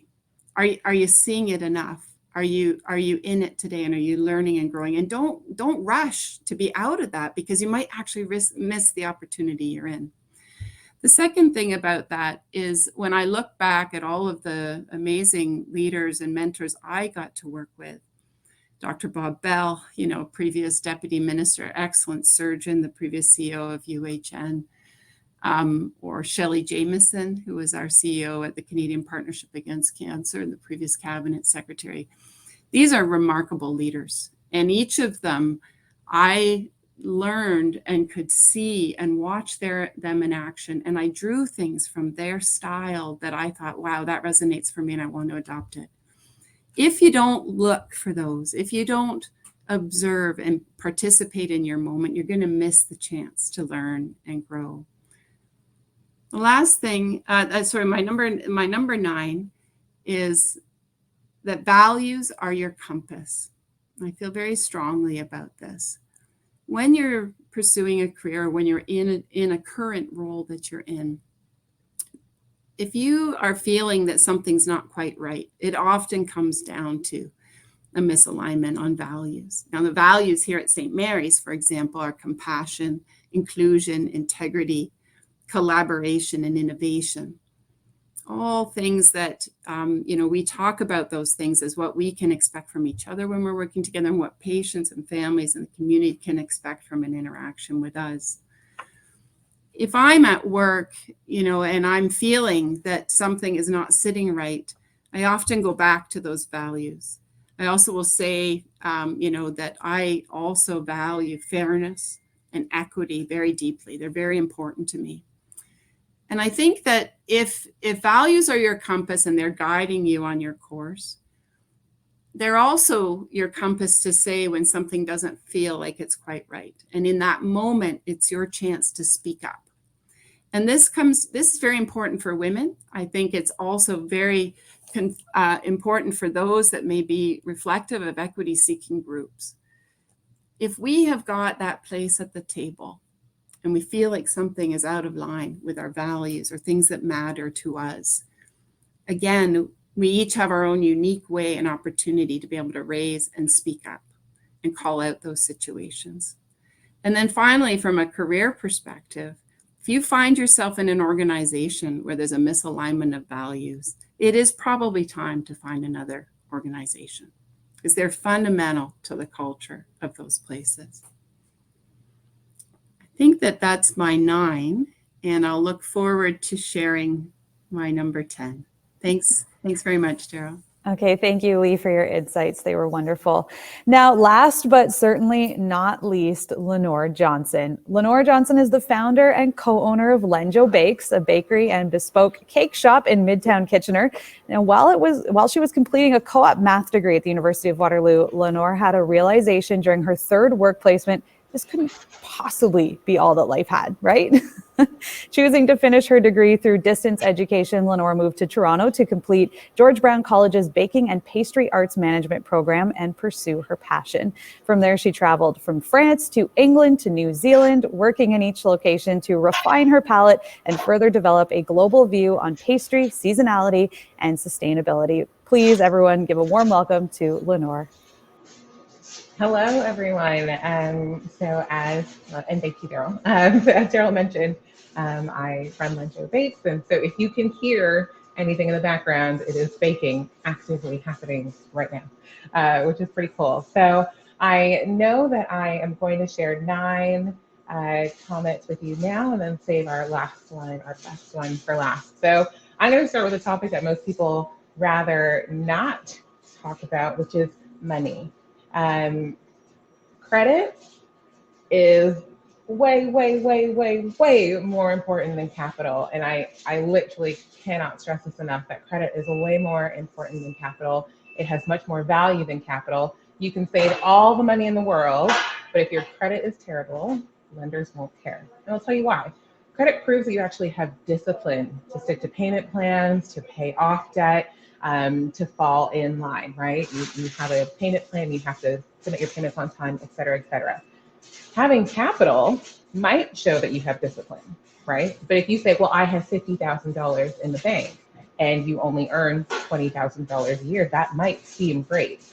[SPEAKER 7] Are you seeing it enough? Are you in it today, and are you learning and growing? And don't rush to be out of that, because you might actually miss the opportunity you're in. The second thing about that is when I look back at all of the amazing leaders and mentors I got to work with, Dr. Bob Bell, previous deputy minister, excellent surgeon, the previous CEO of UHN, or Shelly Jamison, who was our CEO at the Canadian Partnership Against Cancer, the previous cabinet secretary. These are remarkable leaders, and each of them I learned and could see and watch them in action, and I drew things from their style that I thought, wow, that resonates for me and I want to adopt it. If you don't look for those, if you don't observe and participate in your moment, you're going to miss the chance to learn and grow. The last thing, my number 9 is that values are your compass. I feel very strongly about this. When you're pursuing a career, when you're in a current role that you're in, if you are feeling that something's not quite right, it often comes down to a misalignment on values. Now, the values here at St. Mary's, for example, are compassion, inclusion, integrity, collaboration, and innovation. All things that, we talk about those things as what we can expect from each other when we're working together, and what patients and families and the community can expect from an interaction with us. If I'm at work, and I'm feeling that something is not sitting right, I often go back to those values. I also will say, that I also value fairness and equity very deeply. They're very important to me. And I think that if values are your compass and they're guiding you on your course, they're also your compass to say when something doesn't feel like it's quite right. And in that moment, it's your chance to speak up. And this is very important for women. I think it's also very important for those that may be reflective of equity-seeking groups. If we have got that place at the table, and we feel like something is out of line with our values or things that matter to us, again, we each have our own unique way and opportunity to be able to raise and speak up and call out those situations. And then finally, from a career perspective, if you find yourself in an organization where there's a misalignment of values, it is probably time to find another organization, because they're fundamental to the culture of those places. I think that's my 9, and I'll look forward to sharing my number 10. Thanks very much, Daryl.
[SPEAKER 1] Okay, thank you, Lee, for your insights. They were wonderful. Now, last but certainly not least, Lenore Johnson. Lenore Johnson is the founder and co-owner of Lenjo Bakes, a bakery and bespoke cake shop in Midtown Kitchener. Now, while she was completing a co-op math degree at the University of Waterloo, Lenore had a realization during her 3rd work placement. This couldn't possibly be all that life had, right? Choosing to finish her degree through distance education, Lenore moved to Toronto to complete George Brown College's Baking and Pastry Arts Management program and pursue her passion. From there, she traveled from France to England to New Zealand, working in each location to refine her palate and further develop a global view on pastry, seasonality, and sustainability. Please, everyone, give a warm welcome to Lenore.
[SPEAKER 8] Hello, everyone. And thank you, Daryl. So as Daryl mentioned, I run Lenjo Bakes, and so if you can hear anything in the background, it is baking actively happening right now, which is pretty cool. So I know that I am going to share 9 comments with you now, and then save our last one, our best one, for last. So I'm going to start with a topic that most people rather not talk about, which is money. Credit is way more important than capital. And I literally cannot stress this enough, that credit is way more important than capital. It has much more value than capital. You can save all the money in the world, but if your credit is terrible, lenders won't care. And I'll tell you why. Credit proves that you actually have discipline to stick to payment plans, to pay off debt, to fall in line, right? You have a payment plan, you have to submit your payments on time, et cetera, et cetera. Having capital might show that you have discipline, right? But if you say, well, I have $50,000 in the bank and you only earn $20,000 a year, that might seem great.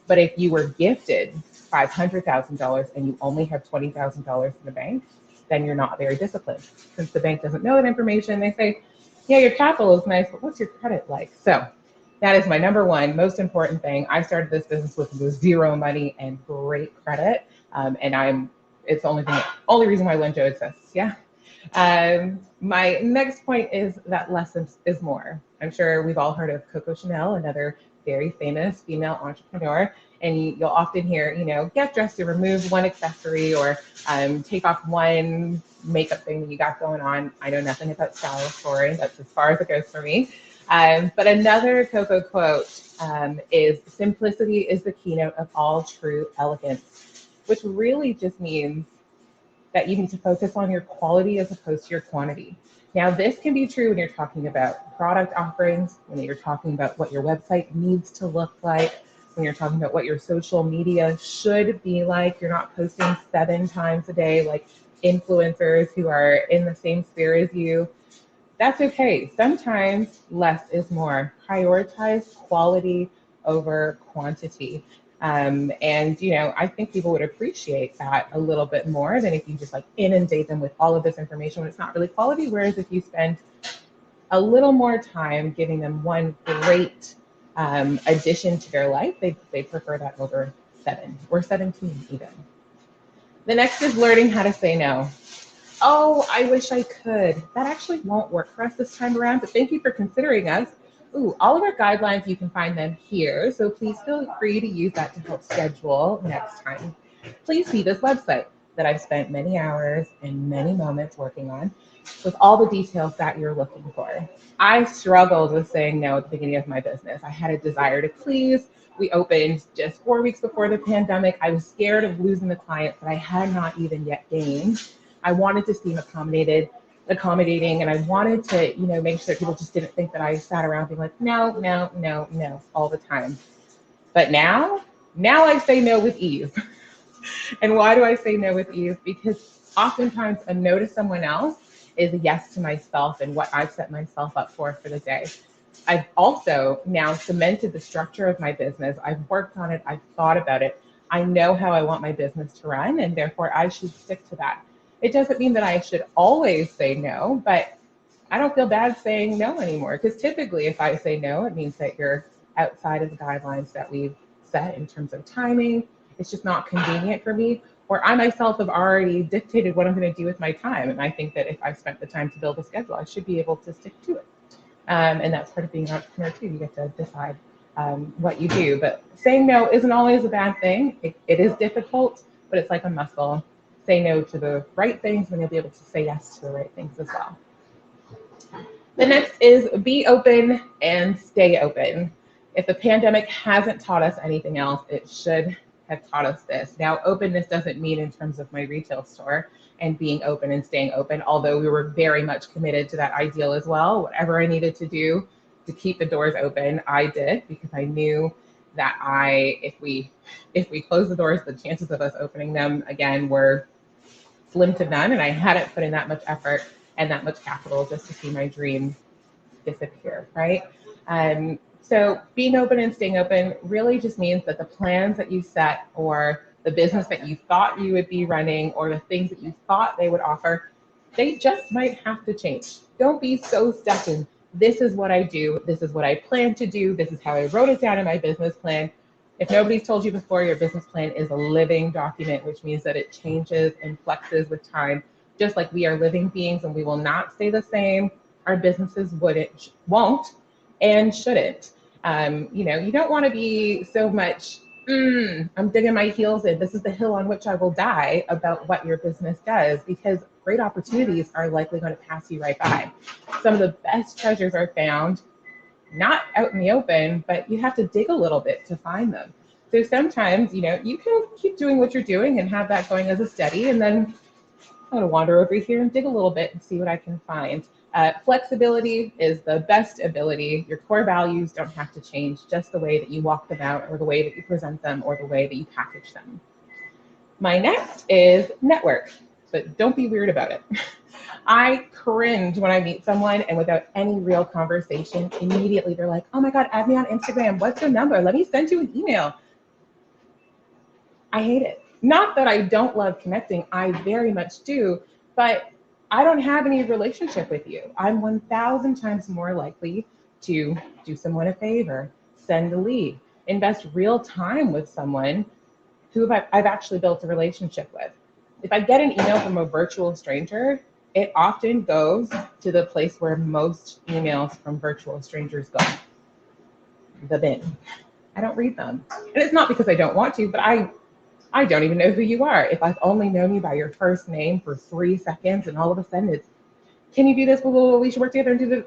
[SPEAKER 8] But if you were gifted $500,000 and you only have $20,000 in the bank, then you're not very disciplined. Since the bank doesn't know that information, they say, yeah, your capital is nice, but what's your credit like? So That is my number one most important thing. I started this business with zero money and great credit, and it's the only reason why Lenjo exists. Yeah. My next point is that less is more. I'm sure we've all heard of Coco Chanel, another very famous female entrepreneur, and you'll often hear, get dressed to remove one accessory or take off one makeup thing that you got going on. I know nothing about style or story. That's as far as it goes for me. But another Coco quote is, simplicity is the keynote of all true elegance, which really just means that you need to focus on your quality as opposed to your quantity. Now, this can be true when you're talking about product offerings, when you're talking about what your website needs to look like, when you're talking about what your social media should be like. You're not posting 7 times a day like influencers who are in the same sphere as you. That's okay. Sometimes less is more. Prioritize quality over quantity. And, I think people would appreciate that a little bit more than if you just like inundate them with all of this information when it's not really quality. Whereas if you spend a little more time giving them one great addition to their life, they prefer that over 7 or 17 even. The next is learning how to say no. Oh, I wish I could. That actually won't work for us this time around, but thank you for considering us. Ooh, all of our guidelines, you can find them here, so please feel free to use that to help schedule next time. Please see this website that I've spent many hours and many moments working on with all the details that you're looking for. I struggled with saying no at the beginning of my business. I had a desire to please. We opened just 4 weeks before the pandemic. I was scared of losing the clients that I had not even yet gained. I wanted to seem accommodating, and I wanted to, make sure people just didn't think that I sat around being like, no, no, no, no, all the time. But now I say no with ease. And why do I say no with ease? Because oftentimes a no to someone else is a yes to myself and what I've set myself up for the day. I've also now cemented the structure of my business. I've worked on it. I've thought about it. I know how I want my business to run, and therefore I should stick to that. It doesn't mean that I should always say no, but I don't feel bad saying no anymore, because typically if I say no, it means that you're outside of the guidelines that we've set in terms of timing. It's just not convenient for me, or I myself have already dictated what I'm going to do with my time. And I think that if I've spent the time to build a schedule, I should be able to stick to it. And that's part of being an entrepreneur too. You get to decide what you do. But saying no isn't always a bad thing. It is difficult, but it's like a muscle. Say no to the right things, and you'll be able to say yes to the right things as well. The next is be open and stay open. If the pandemic hasn't taught us anything else, it should have taught us this. Now, openness doesn't mean in terms of my retail store and being open and staying open, although we were very much committed to that ideal as well. Whatever I needed to do to keep the doors open, I did, because I knew that if we close the doors, the chances of us opening them again were slim to none, and I hadn't put in that much effort and that much capital just to see my dream disappear, right? So being open and staying open really just means that the plans that you set, or the business that you thought you would be running, or the things that you thought they would offer, they just might have to change. Don't be so stuck in, this is what I do, this is what I plan to do, this is how I wrote it down in my business plan. If nobody's told you before, your business plan is a living document, which means that it changes and flexes with time. Just like we are living beings and we will not stay the same, our businesses won't, and shouldn't. You don't want to be so much, I'm digging my heels in, this is the hill on which I will die, about what your business does, because great opportunities are likely going to pass you right by. Some of the best treasures are found not out in the open, but you have to dig a little bit to find them. So sometimes, you can keep doing what you're doing and have that going as a steady, and then I'm going to wander over here and dig a little bit and see what I can find. Flexibility is the best ability. Your core values don't have to change, just the way that you walk them out, or the way that you present them, or the way that you package them. My next is network, but don't be weird about it. I cringe when I meet someone and without any real conversation, immediately they're like, oh my God, add me on Instagram. What's your number? Let me send you an email. I hate it. Not that I don't love connecting, I very much do, but I don't have any relationship with you. I'm 1,000 times more likely to do someone a favor, send a lead, invest real time with someone who I've actually built a relationship with. If I get an email from a virtual stranger, it often goes to the place where most emails from virtual strangers go, the bin. I don't read them. And it's not because I don't want to, but I don't even know who you are. If I've only known you by your first name for 3 seconds and all of a sudden it's, can you do this? We should work together and do this.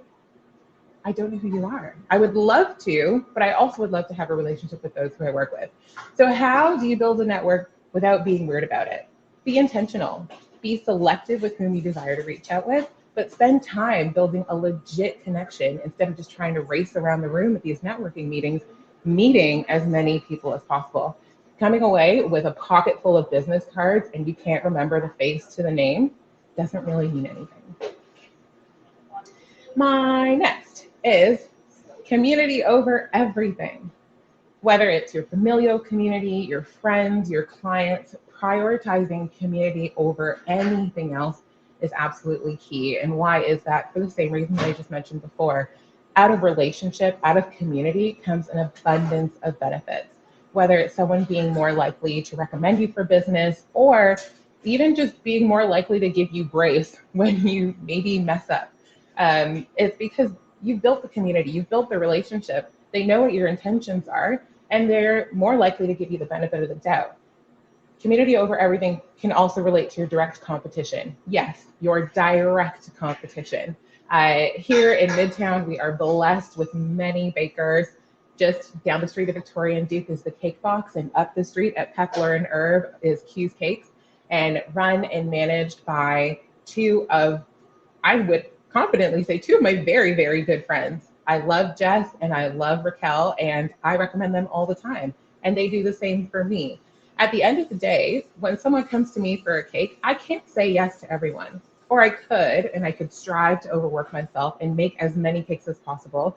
[SPEAKER 8] I don't know who you are. I would love to, but I also would love to have a relationship with those who I work with. So how do you build a network without being weird about it? Be intentional. Be selective with whom you desire to reach out with, but spend time building a legit connection instead of just trying to race around the room at these networking meetings, meeting as many people as possible. Coming away with a pocket full of business cards and you can't remember the face to the name doesn't really mean anything. My next is community over everything. Whether it's your familial community, your friends, your clients, prioritizing community over anything else is absolutely key. And why is that? For the same reason that I just mentioned before. Out of relationship, out of community comes an abundance of benefits. Whether it's someone being more likely to recommend you for business or even just being more likely to give you grace when you maybe mess up. It's because you've built the community, you've built the relationship, they know what your intentions are, and they're more likely to give you the benefit of the doubt. Community over everything can also relate to your direct competition. Yes, your direct competition. Here in Midtown, we are blessed with many bakers. Just down the street of Victoria and Duke is the Cake Box, and up the street at Pepler and Herb is Q's Cakes, and run and managed by two of, I would confidently say, two of my very, very good friends. I love Jess and I love Raquel, and I recommend them all the time. And they do the same for me. At the end of the day, when someone comes to me for a cake, I can't say yes to everyone. Or I could, and I could strive to overwork myself and make as many cakes as possible,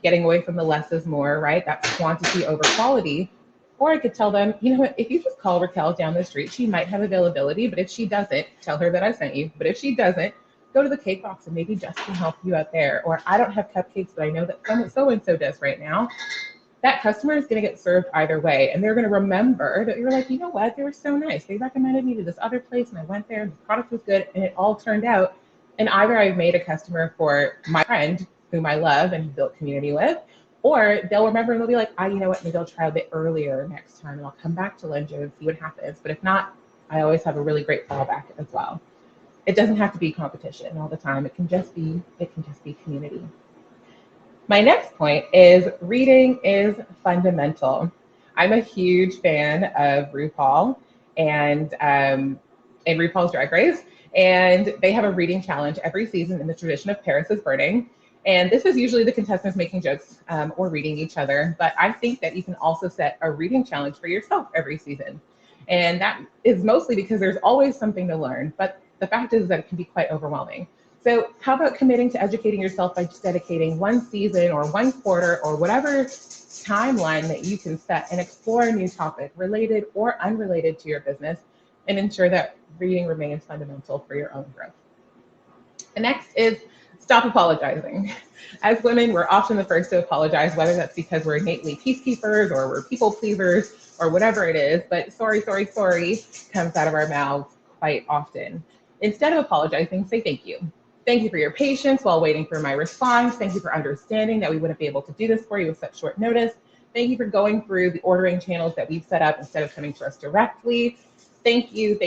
[SPEAKER 8] getting away from the less is more, right? That's quantity over quality. Or I could tell them, you know what, if you just call Raquel down the street, she might have availability, but if she doesn't, tell her that I sent you. But if she doesn't, go to the Cake Box and maybe Jess can help you out there. Or I don't have cupcakes, but I know that so-and-so does right now. That customer is going to get served either way. And they're going to remember that you're like, you know what, they were so nice. They recommended me to this other place and I went there and the product was good and it all turned out. And either I've made a customer for my friend whom I love and built community with, or they'll remember and they'll be like, you know what, maybe I'll try a bit earlier next time and I'll come back to Linjo and see what happens. But if not, I always have a really great fallback as well. It doesn't have to be competition all the time. It can just be community. My next point is reading is fundamental. I'm a huge fan of RuPaul and RuPaul's Drag Race, and they have a reading challenge every season in the tradition of Paris is Burning. And this is usually the contestants making jokes or reading each other, but I think that you can also set a reading challenge for yourself every season. And that is mostly because there's always something to learn, but the fact is that it can be quite overwhelming. So how about committing to educating yourself by just dedicating one season or one quarter or whatever timeline that you can set and explore a new topic related or unrelated to your business and ensure that reading remains fundamental for your own growth. The next is stop apologizing. As women, we're often the first to apologize, whether that's because we're innately peacekeepers or we're people pleasers or whatever it is, but sorry comes out of our mouths quite often. Instead of apologizing, say thank you. Thank you for your patience while waiting for my response. Thank you for understanding that we wouldn't be able to do this for you with such short notice. Thank you for going through the ordering channels that we've set up instead of coming to us directly. Thank you.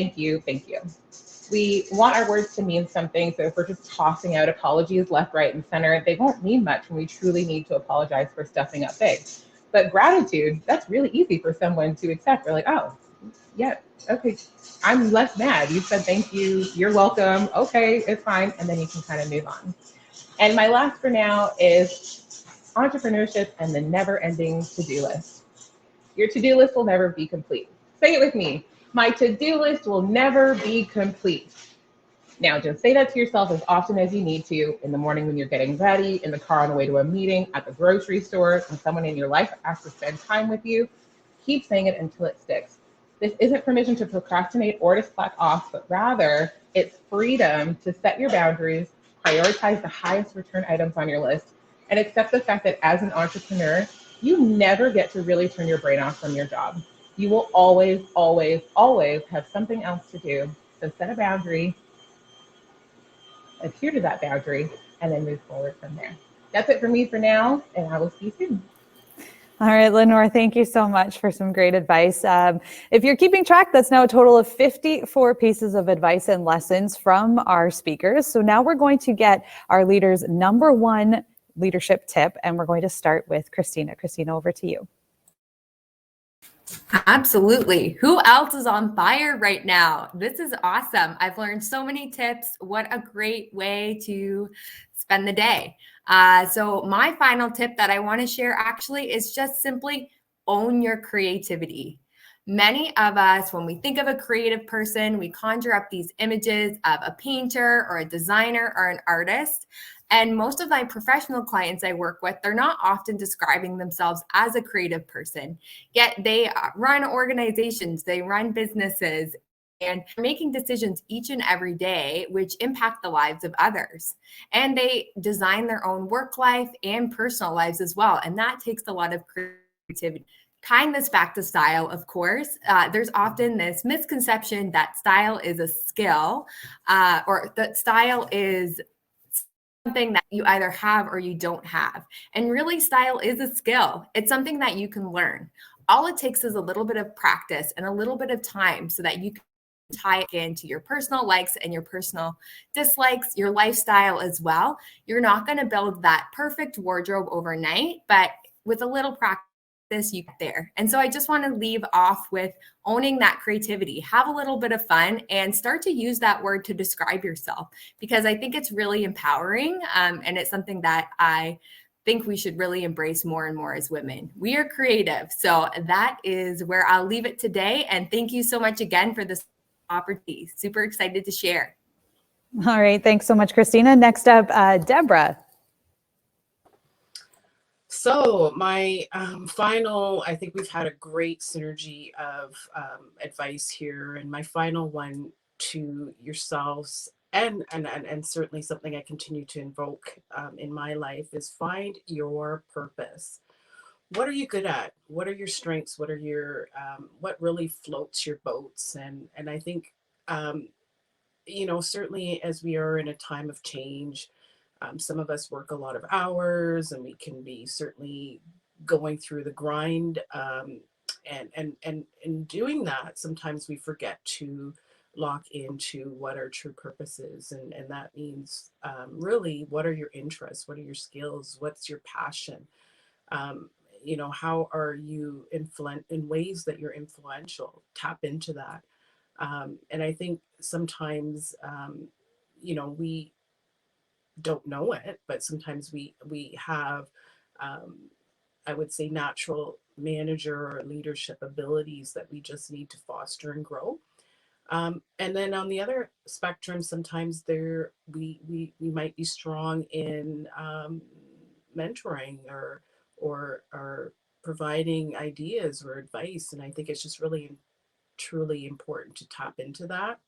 [SPEAKER 8] We want our words to mean something, so if we're just tossing out apologies left, right, and center, they won't mean much when we truly need to apologize for stuffing up big. But gratitude, that's really easy for someone to accept. They're like, oh, yeah, okay, I'm less mad. You said thank you, you're welcome, okay, it's fine, and then you can kind of move on. And my last for now is entrepreneurship and the never-ending to-do list. Your to-do list will never be complete. Say it with me. My to-do list will never be complete. Now, just say that to yourself as often as you need to, in the morning when you're getting ready, in the car on the way to a meeting, at the grocery store, when someone in your life asks to spend time with you. Keep saying it until it sticks. This isn't permission to procrastinate or to slack off, but rather it's freedom to set your boundaries, prioritize the highest return items on your list, and accept the fact that as an entrepreneur, you never get to really turn your brain off from your job. You will always, always, always have something else to do. So set a boundary, adhere to that boundary, and then move forward from there. That's it for me for now, and I will see you soon.
[SPEAKER 1] All right, Lenore, thank you so much for some great advice. If you're keeping track, that's now a total of 54 pieces of advice and lessons from our speakers. So now we're going to get our leaders' number one leadership tip, and we're going to start with Christina. Christina, over to you.
[SPEAKER 3] Absolutely. Who else is on fire right now? This is awesome. I've learned so many tips. What a great way to spend the day. So my final tip that I want to share actually is just simply own your creativity. Many of us, when we think of a creative person, we conjure up these images of a painter or a designer or an artist. And most of my professional clients I work with, they're not often describing themselves as a creative person, yet they run organizations, they run businesses, and making decisions each and every day which impact the lives of others. And they design their own work life and personal lives as well. And that takes a lot of creativity. Tying this back to style, of course, there's often this misconception that style is a skill, or that style is something that you either have or you don't have. And really, style is a skill. It's something that you can learn. All it takes is a little bit of practice and a little bit of time so that you can tie it into your personal likes and your personal dislikes, your lifestyle as well. You're not going to build that perfect wardrobe overnight, but with a little practice, you get there. And so I just want to leave off with owning that creativity. Have a little bit of fun and start to use that word to describe yourself, because I think it's really empowering, and it's something that I think we should really embrace more and more as women. We are creative. So that is where I'll leave it today. And thank you so much again for this opportunity. Super excited to share.
[SPEAKER 1] All right. Thanks so much, Christina. Next up, Deborah.
[SPEAKER 4] So my final, I think we've had a great synergy of advice here, and my final one to yourselves, and certainly something I continue to invoke in my life, is find your purpose. What are you good at? What are your strengths? What are your what really floats your boats? And I think certainly as we are in a time of change, some of us work a lot of hours, and we can be certainly going through the grind. And in doing that, sometimes we forget to lock into what our true purpose is. And that means really, what are your interests? What are your skills? What's your passion? How are you in ways that you're influential? Tap into that. And I think sometimes, we don't know it, but sometimes we have, I would say, natural manager or leadership abilities that we just need to foster and grow. And then on the other spectrum, sometimes we might be strong in mentoring or providing ideas or advice. And I think it's just really truly important to tap into that,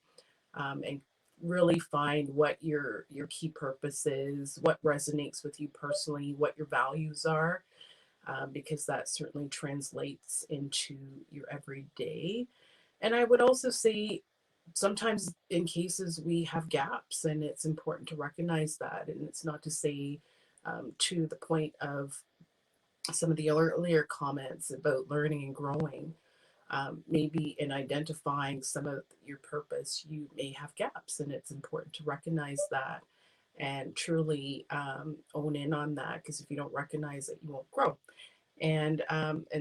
[SPEAKER 4] and really find what your key purpose is, what resonates with you personally, what your values are, because that certainly translates into your everyday. And I would also say sometimes in cases we have gaps, and it's important to recognize that. And it's not to say, to the point of some of the earlier comments about learning and growing, maybe in identifying some of your purpose, you may have gaps, and it's important to recognize that and truly own in on that, because if you don't recognize it, you won't grow. And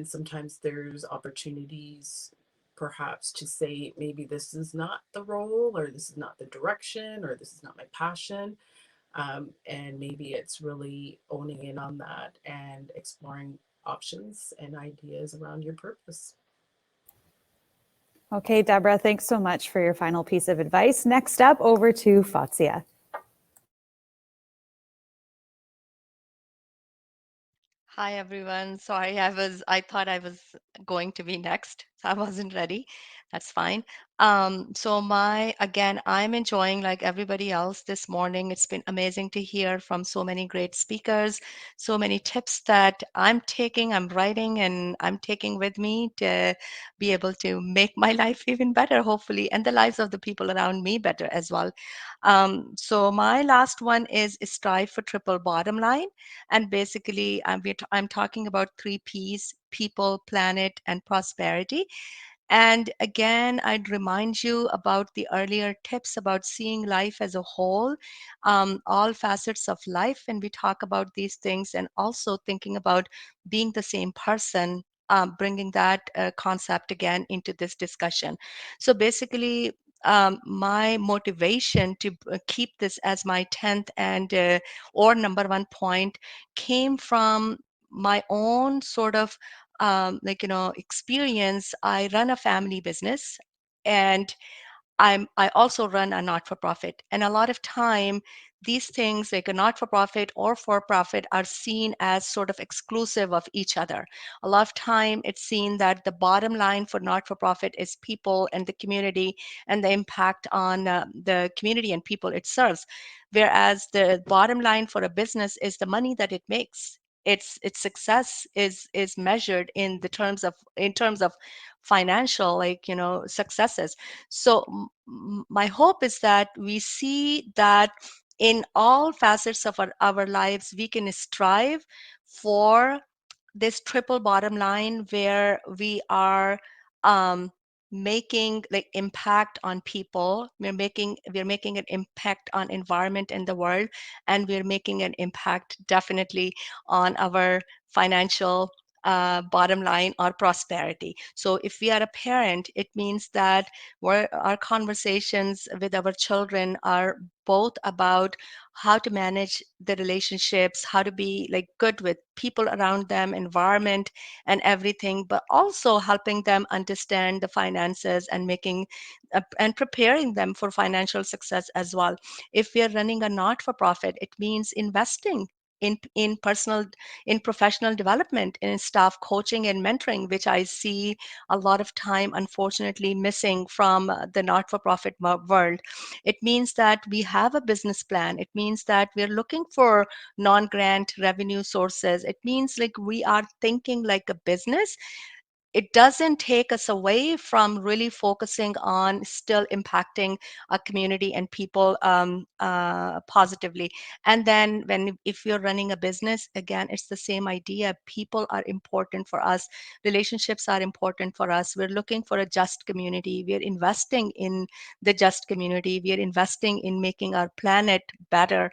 [SPEAKER 4] sometimes there's opportunities perhaps to say, maybe this is not the role, or this is not the direction, or this is not my passion. And maybe it's really owning in on that and exploring options and ideas around your purpose.
[SPEAKER 1] Okay, Deborah, thanks so much for your final piece of advice. Next up, over to Fatsia.
[SPEAKER 6] Hi, everyone. Sorry, I thought I was going to be next, so I wasn't ready. That's fine. So again, I'm enjoying like everybody else this morning. It's been amazing to hear from so many great speakers, so many tips that I'm writing, and I'm taking with me to be able to make my life even better, hopefully, and the lives of the people around me better as well. So my last one is strive for triple bottom line. And basically, I'm talking about 3 Ps: people, planet, and prosperity. And again, I'd remind you about the earlier tips about seeing life as a whole, all facets of life. And we talk about these things, and also thinking about being the same person, bringing that concept again into this discussion. So basically, my motivation to keep this as my 10th and or number 1 point came from my own sort of experience. I run a family business, and I also run a not-for-profit. And a lot of time, these things like a not-for-profit or for-profit are seen as sort of exclusive of each other. A lot of time it's seen that the bottom line for not-for-profit is people and the community and the impact on the community and people it serves. Whereas the bottom line for a business is the money that it makes. Its success is measured in terms of financial successes. So my hope is that we see that in all facets of our lives, we can strive for this triple bottom line where we are um, making like impact on people. We're making an impact on environment in the world, and we're making an impact definitely on our financial bottom line or prosperity. So if we are a parent, it means that our conversations with our children are both about how to manage the relationships, how to be like good with people around them, environment, and everything, but also helping them understand the finances and making and preparing them for financial success as well. If we are running a not-for-profit, it means investing in professional development, in staff coaching and mentoring, which I see a lot of time unfortunately missing from the not-for-profit world. It means that we have a business plan. It means that we're looking for non-grant revenue sources. It means like we are thinking like a business. It doesn't take us away from really focusing on still impacting a community and people positively. And then if you're running a business, again, it's the same idea. People are important for us. Relationships are important for us. We're looking for a just community. We're investing in the just community. We're investing in making our planet better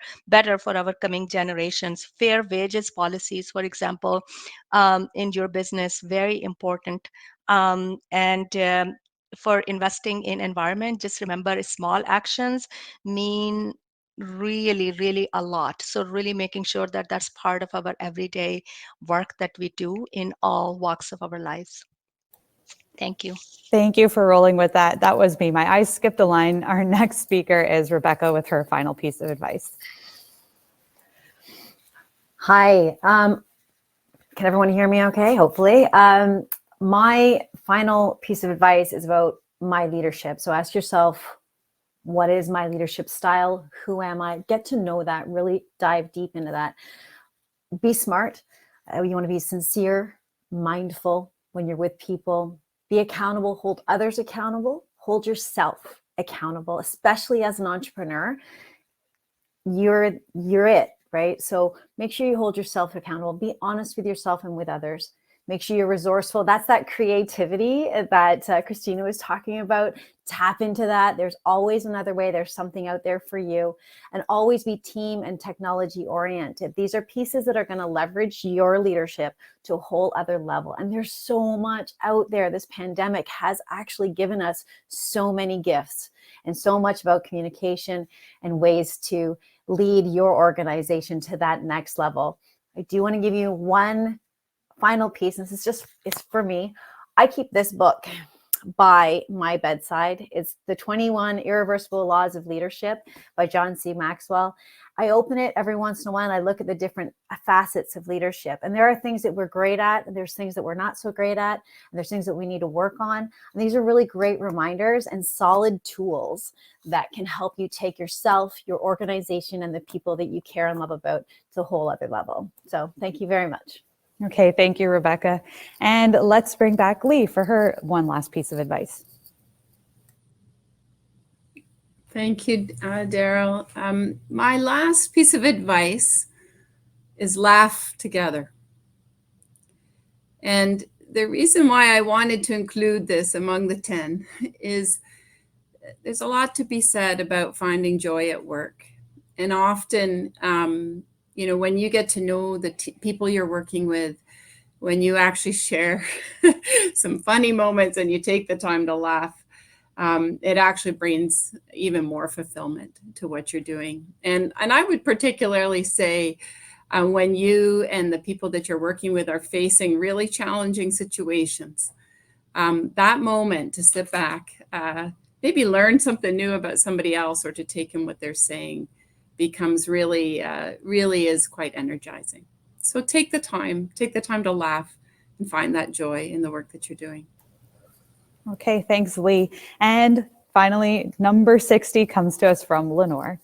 [SPEAKER 6] for our coming generations. Fair wages policies, for example, in your business, very important. And for investing in environment, just remember small actions mean really, really a lot. So really making sure that that's part of our everyday work that we do in all walks of our lives. Thank you.
[SPEAKER 1] Thank you for rolling with that. That was me. My eyes skipped a line. Our next speaker is Rebecca with her final piece of advice.
[SPEAKER 5] Hi. Can everyone hear me okay? Hopefully. My final piece of advice is about my leadership. So ask yourself, what is my leadership style? Who am I? Get to know that, really dive deep into that. Be smart. You want to be sincere, mindful when you're with people. Be accountable, hold others accountable, hold yourself accountable, especially as an entrepreneur. You're it, right? So make sure you hold yourself accountable. Be honest with yourself and with others. Make sure you're resourceful. That's that creativity that Christina was talking about. Tap into that. There's always another way. There's something out there for you. And always be team and technology oriented. These are pieces that are going to leverage your leadership to a whole other level. And there's so much out there. This pandemic has actually given us so many gifts and so much about communication and ways to lead your organization to that next level. I do want to give you one final piece. This is it's for me. I keep this book by my bedside. It's the 21 Irreversible Laws of Leadership by John C. Maxwell. I open it every once in a while and I look at the different facets of leadership. And there are things that we're great at, and there's things that we're not so great at, and there's things that we need to work on. And these are really great reminders and solid tools that can help you take yourself, your organization, and the people that you care and love about to a whole other level. So thank you very much.
[SPEAKER 1] Okay, thank you, Rebecca. And let's bring back Lee for her one last piece of advice.
[SPEAKER 7] Thank you, Daryl. My last piece of advice is laugh together. And the reason why I wanted to include this among the 10 is there's a lot to be said about finding joy at work. And often, when you get to know the people you're working with, when you actually share some funny moments and you take the time to laugh, it actually brings even more fulfillment to what you're doing. And I would particularly say when you and the people that you're working with are facing really challenging situations, that moment to sit back, maybe learn something new about somebody else or to take in what they're saying becomes really is quite energizing. So take the time to laugh and find that joy in the work that you're doing.
[SPEAKER 1] Okay, thanks, Lee. And finally, number 60 comes to us from Lenore.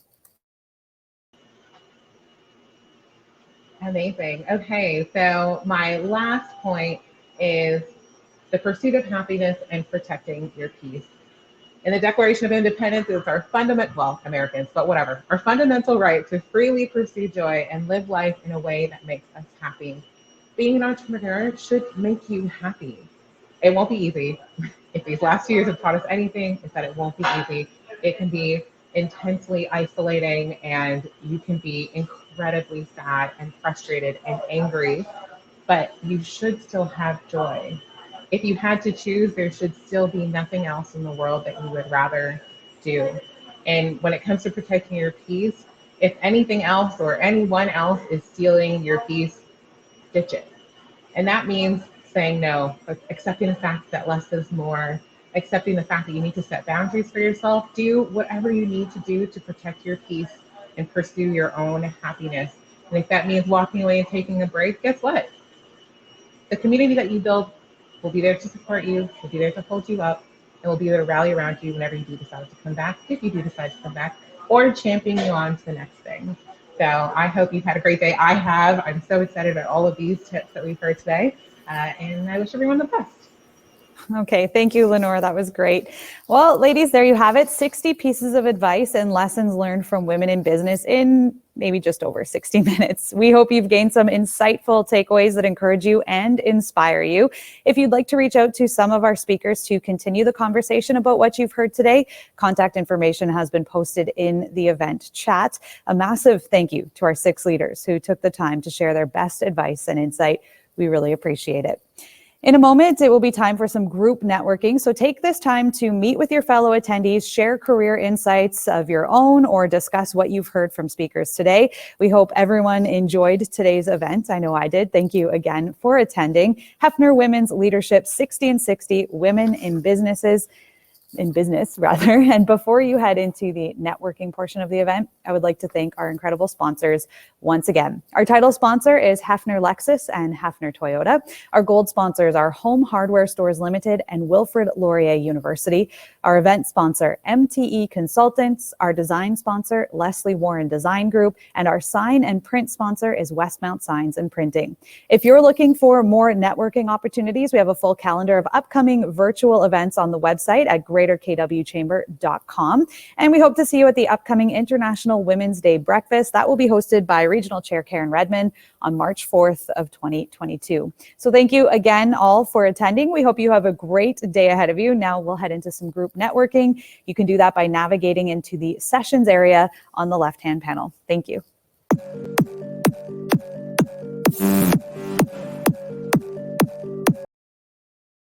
[SPEAKER 8] Amazing. Okay, so my last point is the pursuit of happiness and protecting your peace. In the Declaration of Independence, it's our Americans, but whatever, our fundamental right to freely pursue joy and live life in a way that makes us happy. Being an entrepreneur should make you happy. It won't be easy. If these last 2 years have taught us anything, it's that it won't be easy. It can be intensely isolating, and you can be incredibly sad and frustrated and angry, but you should still have joy. If you had to choose, there should still be nothing else in the world that you would rather do. And when it comes to protecting your peace, if anything else or anyone else is stealing your peace, ditch it. And that means saying no, accepting the fact that less is more, accepting the fact that you need to set boundaries for yourself. Do whatever you need to do to protect your peace and pursue your own happiness. And if that means walking away and taking a break, guess what? The community that you build will be there to support you, will be there to hold you up, and will be there to rally around you whenever you do decide to come back, if you do decide to come back, or champion you on to the next thing. So I hope you've had a great day. I have. I'm so excited about all of these tips that we've heard today, and I wish everyone the best.
[SPEAKER 1] Okay, thank you, Lenore. That was great. Well, ladies, there you have it. 60 pieces of advice and lessons learned from women in business in maybe just over 60 minutes. We hope you've gained some insightful takeaways that encourage you and inspire you. If you'd like to reach out to some of our speakers to continue the conversation about what you've heard today, contact information has been posted in the event chat. A massive thank you to our 6 leaders who took the time to share their best advice and insight. We really appreciate it. In a moment, it will be time for some group networking. So take this time to meet with your fellow attendees, share career insights of your own, or discuss what you've heard from speakers today. We hope everyone enjoyed today's event. I know I did. Thank you again for attending. Heffner Women's Leadership 60 and 60 Women in Business. And before you head into the networking portion of the event, I would like to thank our incredible sponsors once again. Our title sponsor is Heffner Lexus and Heffner Toyota. Our gold sponsors are Home Hardware Stores Limited and Wilfrid Laurier University. Our event sponsor, MTE Consultants. Our design sponsor, Leslie Warren Design Group. And our sign and print sponsor is Westmount Signs and Printing. If you're looking for more networking opportunities, we have a full calendar of upcoming virtual events on the website at greaterkwchamber.com. And we hope to see you at the upcoming International Women's Day Breakfast. That will be hosted by Regional Chair Karen Redmond on March 4th of 2022. So thank you again all for attending. We hope you have a great day ahead of you. Now we'll head into some group networking. You can do that by navigating into the sessions area on the left-hand panel. Thank you.